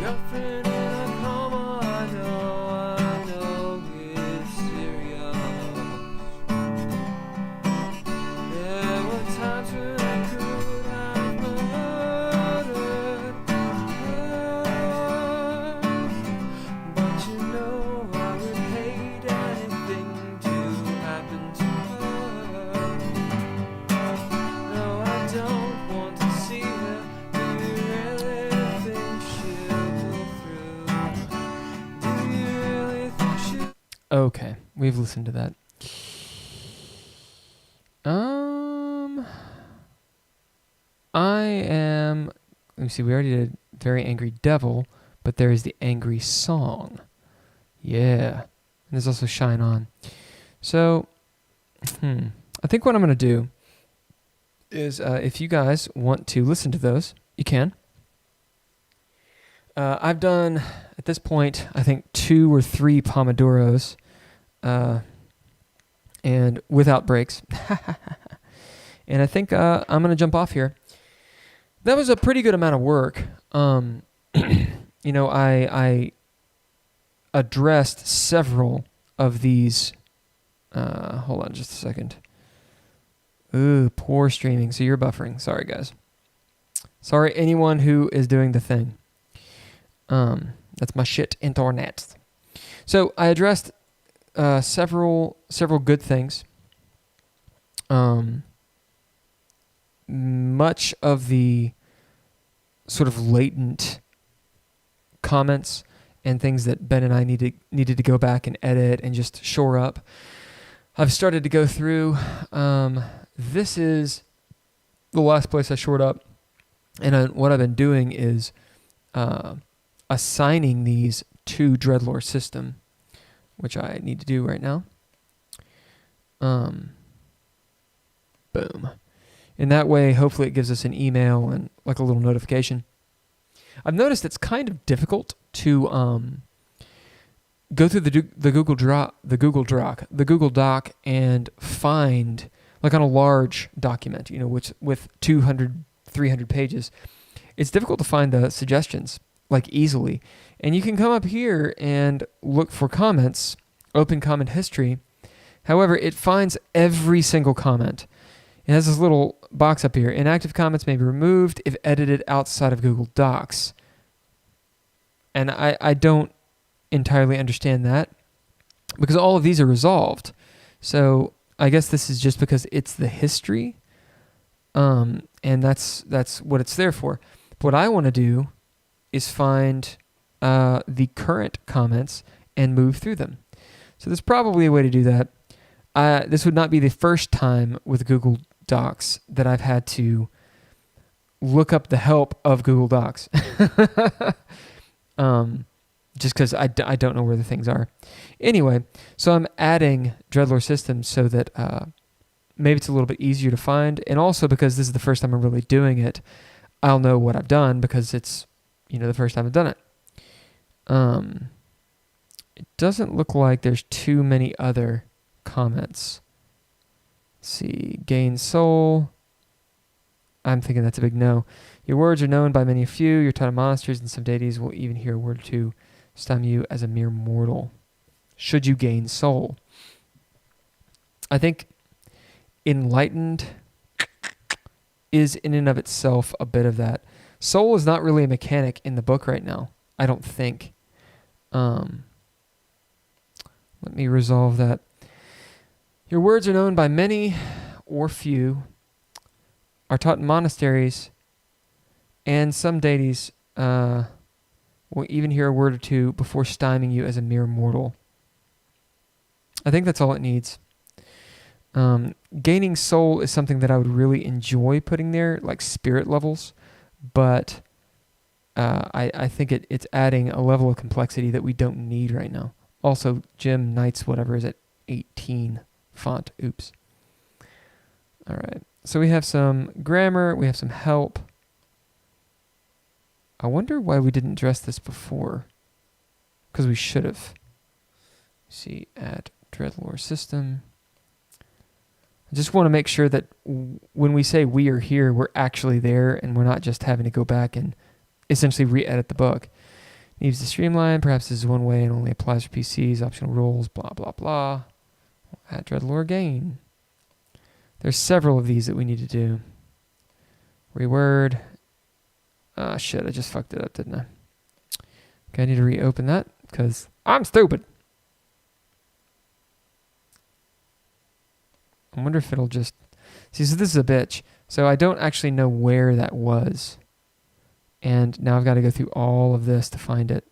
Girlfriend in a coma, I know it's serious. There were times when I could have murdered her, but you know I would hate anything to happen to her. No, I don't want to see her. Do you really think she'll pull through? Do you really think she'll... Okay, we've listened to that. Let me see, we already did Very Angry Devil, but there is the Angry Song. Yeah. And there's also Shine On. So, I think what I'm going to do is, if you guys want to listen to those, you can. I've done, at this point, I think 2 or 3 Pomodoros, and without breaks. And I think I'm going to jump off here. That was a pretty good amount of work. You know, I addressed several of these. Hold on just a second. Ooh, poor streaming. So you're buffering. Sorry, guys. Sorry, anyone who is doing the thing. That's my shit internet. So I addressed several good things. Much of the sort of latent comments and things that Ben and I needed to go back and edit and just shore up, I've started to go through. This is the last place I shored up, and what I've been doing is assigning these to DreadLore system, which I need to do right now. Boom. And that way, hopefully it gives us an email and like a little notification. I've noticed it's kind of difficult to go through the Google Doc and find, like on a large document, you know, which with 200, 300 pages, it's difficult to find the suggestions like easily. And you can come up here and look for comments, open comment history. However, it finds every single comment. It has this little box up here. Inactive comments may be removed if edited outside of Google Docs. And I don't entirely understand that because all of these are resolved. So I guess this is just because it's the history. And that's what it's there for. But what I want to do is find the current comments and move through them. So there's probably a way to do that. This would not be the first time with Google Docs that I've had to look up the help of Google Docs. Just because I don't know where the things are. Anyway, so I'm adding DreadLore systems so that maybe it's a little bit easier to find. And also because this is the first time I'm really doing it, I'll know what I've done because it's, the first time I've done it. It doesn't look like there's too many other comments. Let's see, gain soul. I'm thinking that's a big no. Your words are known by many few. You're taught of monsters, and some deities will even hear a word or two stymie you as a mere mortal. Should you gain soul? I think enlightened is in and of itself a bit of that. Soul is not really a mechanic in the book right now, I don't think. Let me resolve that. Your words are known by many or few, are taught in monasteries, and some deities will even hear a word or two before stymieing you as a mere mortal. I think that's all it needs. Gaining soul is something that I would really enjoy putting there, like spirit levels, but I think it's adding a level of complexity that we don't need right now. Also, Jim Knights whatever is at 18 font. Oops. All right. So we have some grammar. We have some help. I wonder why we didn't address this before. Because we should have. See, add DreadLore system. I just want to make sure that when we say we are here, we're actually there and we're not just having to go back and essentially re-edit the book. Needs to streamline. Perhaps this is one way and only applies for PCs. Optional rules. Blah, blah, blah. Add DreadLore again. There's several of these that we need to do. Reword. Ah, shit. I just fucked it up, didn't I? Okay, I need to reopen that because I'm stupid. I wonder if it'll just... See, so this is a bitch. So I don't actually know where that was. And now I've got to go through all of this to find it.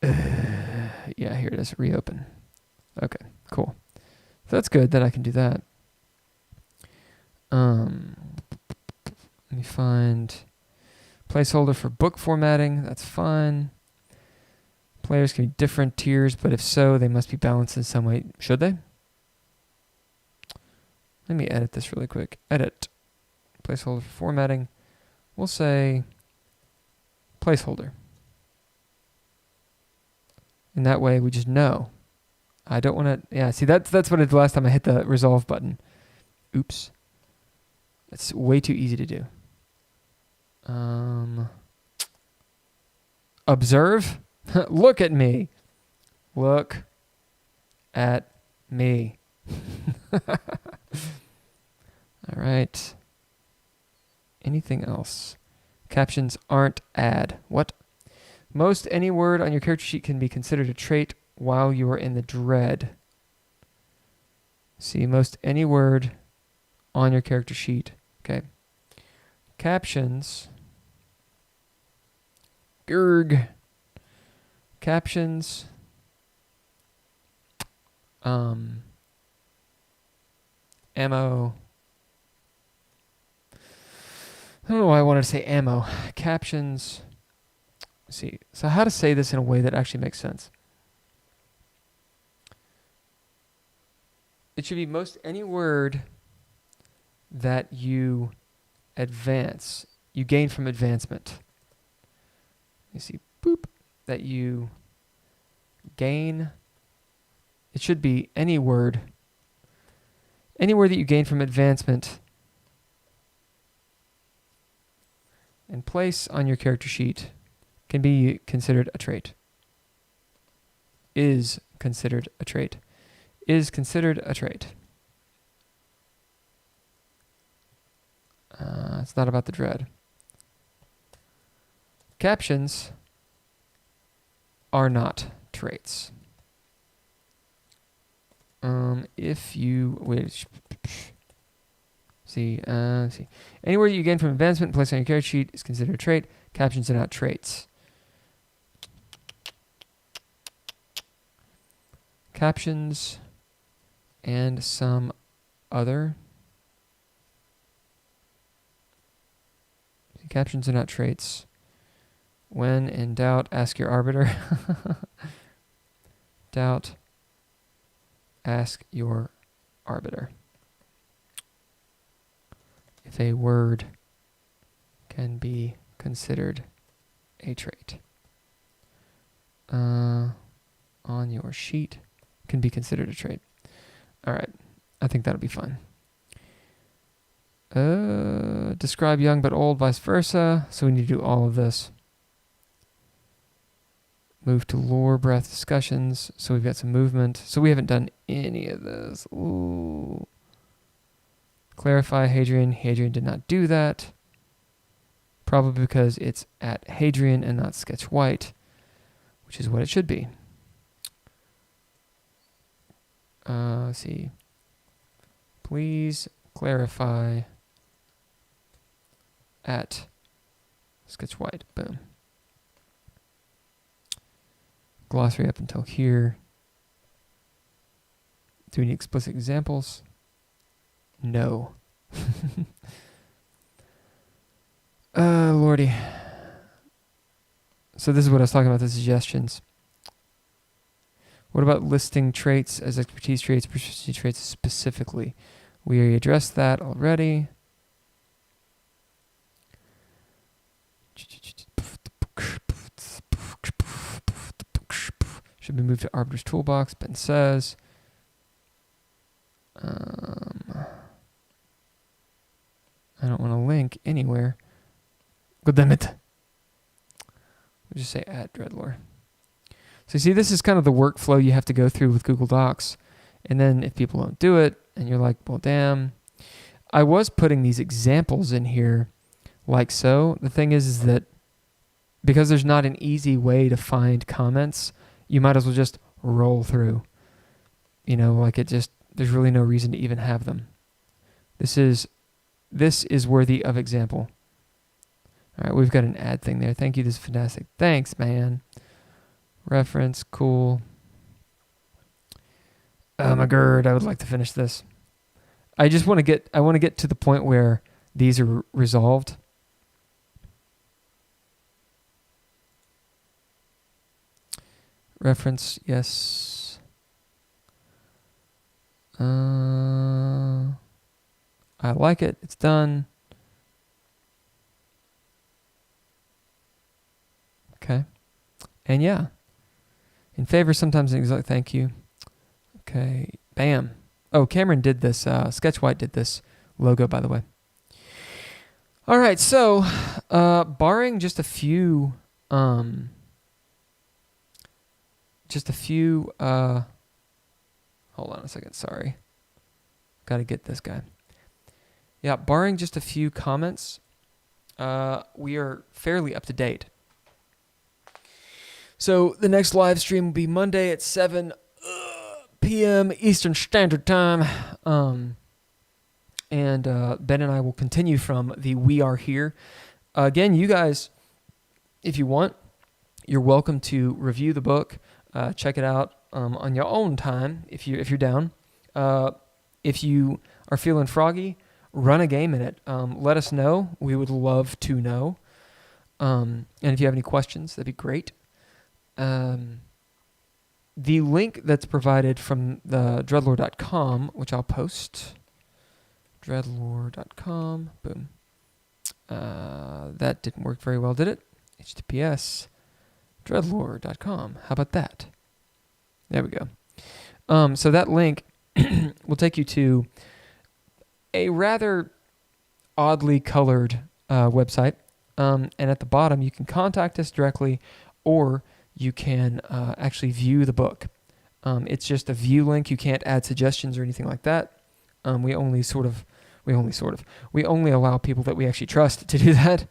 Yeah, here it is. Reopen. Okay, cool. So that's good that I can do that. Let me find placeholder for book formatting. That's fine. Players can be different tiers, but if so, they must be balanced in some way. Should they? Let me edit this really quick. Edit. Placeholder for formatting. We'll say placeholder. And that way we just know. I don't want to... Yeah, see, that's what I did last time I hit the resolve button. Oops. That's way too easy to do. Observe. Look at me. Look at me. All right. Anything else? Captions aren't add. What? Most any word on your character sheet can be considered a trait while you are in the dread. See, most any word on your character sheet. Okay. Captions. Gerg. Captions. Ammo. I don't know why I wanted to say ammo. Captions. Let's see. So how to say this in a way that actually makes sense. It should be most any word that you advance, you gain from advancement. You see, boop, that you gain. It should be any word that you gain from advancement and place on your character sheet can be considered a trait. Is considered a trait. Is considered a trait. It's not about the dread. Captions are not traits. If you wait, see, anywhere you gain from advancement, place on your character sheet is considered a trait. Captions are not traits. Captions and some other. Captions are not traits. When in doubt, ask your arbiter. Doubt, ask your arbiter. If a word can be considered a trait. On your sheet can be considered a trait. All right. I think that'll be fun. Describe young but old, vice versa. So we need to do all of this. Move to lore, breath, discussions. So we've got some movement. So we haven't done any of this. Ooh. Clarify Hadrian. Hadrian did not do that. Probably because it's at Hadrian and not Sketch White, which is what it should be. Let's see. Please clarify at Sketch White. Boom. Glossary up until here. Do we need explicit examples? No. Lordy. So this is what I was talking about, the suggestions. What about listing traits as expertise traits, proficiency traits specifically? We already addressed that already. Should be moved to Arbiter's Toolbox, Ben says. I don't want to link anywhere. God damn it. We'll just say add DreadLore. So you see, this is kind of the workflow you have to go through with Google Docs. And then if people don't do it, and you're like, well, damn. I was putting these examples in here like so. The thing is that because there's not an easy way to find comments, you might as well just roll through. You know, like there's really no reason to even have them. This is worthy of example. All right, we've got an ad thing there. Thank you, this is fantastic. Thanks, man. Reference, cool. Oh my god, I would like to finish this. I want to get to the point where these are resolved. Reference, yes. I like it. It's done. Okay. And yeah. In favor, sometimes thank you. Okay. Bam. Oh, Cameron did this. Sketch White did this logo, by the way. All right. So, barring just a few, hold on a second. Sorry. Got to get this guy. Yeah. Barring just a few comments, we are fairly up to date. So the next live stream will be Monday at 7 p.m. Eastern Standard Time. And Ben and I will continue from the We Are Here. Again, you guys, if you want, you're welcome to review the book. Check it out on your own time if you're down. If you are feeling froggy, run a game in it. Let us know. We would love to know. And if you have any questions, that'd be great. The link that's provided from the DreadLore.com, which I'll post. DreadLore.com. Boom. That didn't work very well, did it? HTTPS. DreadLore.com. How about that? There we go. So that link will take you to a rather oddly colored website. And at the bottom, you can contact us directly, or you can actually view the book. It's just a view link. You can't add suggestions or anything like that. We only allow people that we actually trust to do that.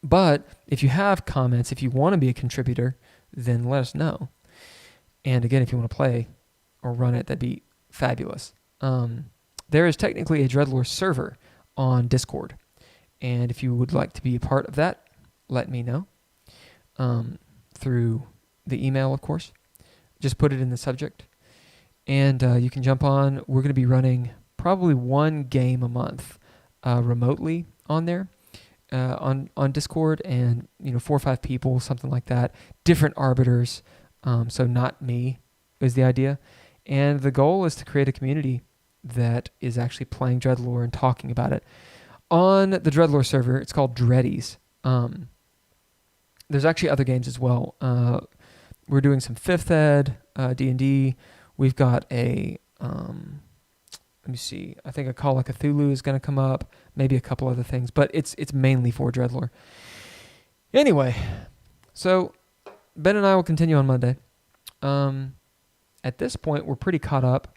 But if you have comments, if you want to be a contributor, then let us know. And again, if you want to play or run it, that'd be fabulous. There is technically a DreadLore server on Discord. And if you would like to be a part of that, let me know. Through the email, of course. Just put it in the subject. And you can jump on. We're going to be running probably one game a month remotely on there, on Discord, and 4 or 5 people, something like that. Different arbiters, so not me is the idea. And the goal is to create a community that is actually playing DreadLore and talking about it. On the DreadLore server, it's called Dreadies. There's actually other games as well. We're doing some 5th Ed, D&D. We've got a, let me see, I think a Call of Cthulhu is going to come up, maybe a couple other things, but it's mainly for DreadLore. Anyway, so Ben and I will continue on Monday. At this point, we're pretty caught up.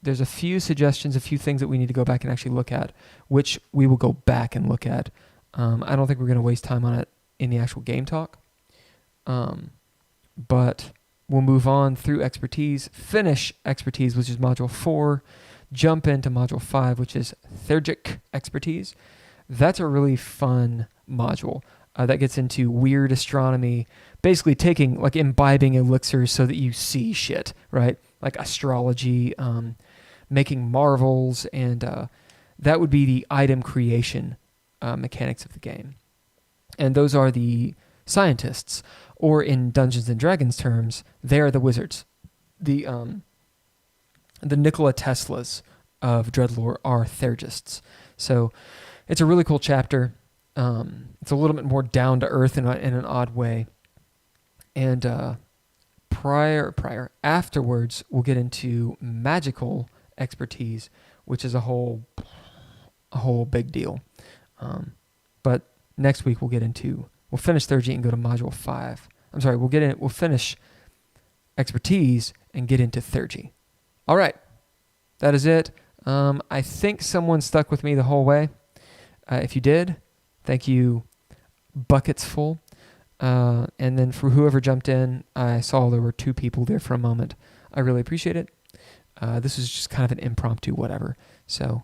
There's a few suggestions, a few things that we need to go back and actually look at, which we will go back and look at. I don't think we're going to waste time on it in the actual game talk. But we'll move on through expertise, finish expertise, which is module 4, jump into module 5, which is theurgic expertise. That's a really fun module. That gets into weird astronomy, basically imbibing elixirs so that you see shit, right? Like astrology, making marvels, and that would be the item creation mechanics of the game. And those are the scientists, or in Dungeons and Dragons terms, they are the wizards. The Nikola Teslas of DreadLore are theurgists. So it's a really cool chapter. It's a little bit more down to earth in an odd way. And afterwards, we'll get into magical expertise, which is a whole big deal. But next week we'll finish theurgy and go to module 5. I'm sorry, we'll finish expertise and get into theurgy. All right, that is it. I think someone stuck with me the whole way. If you did, thank you, buckets full. And then for whoever jumped in, I saw there were 2 people there for a moment. I really appreciate it. This is just kind of an impromptu whatever. So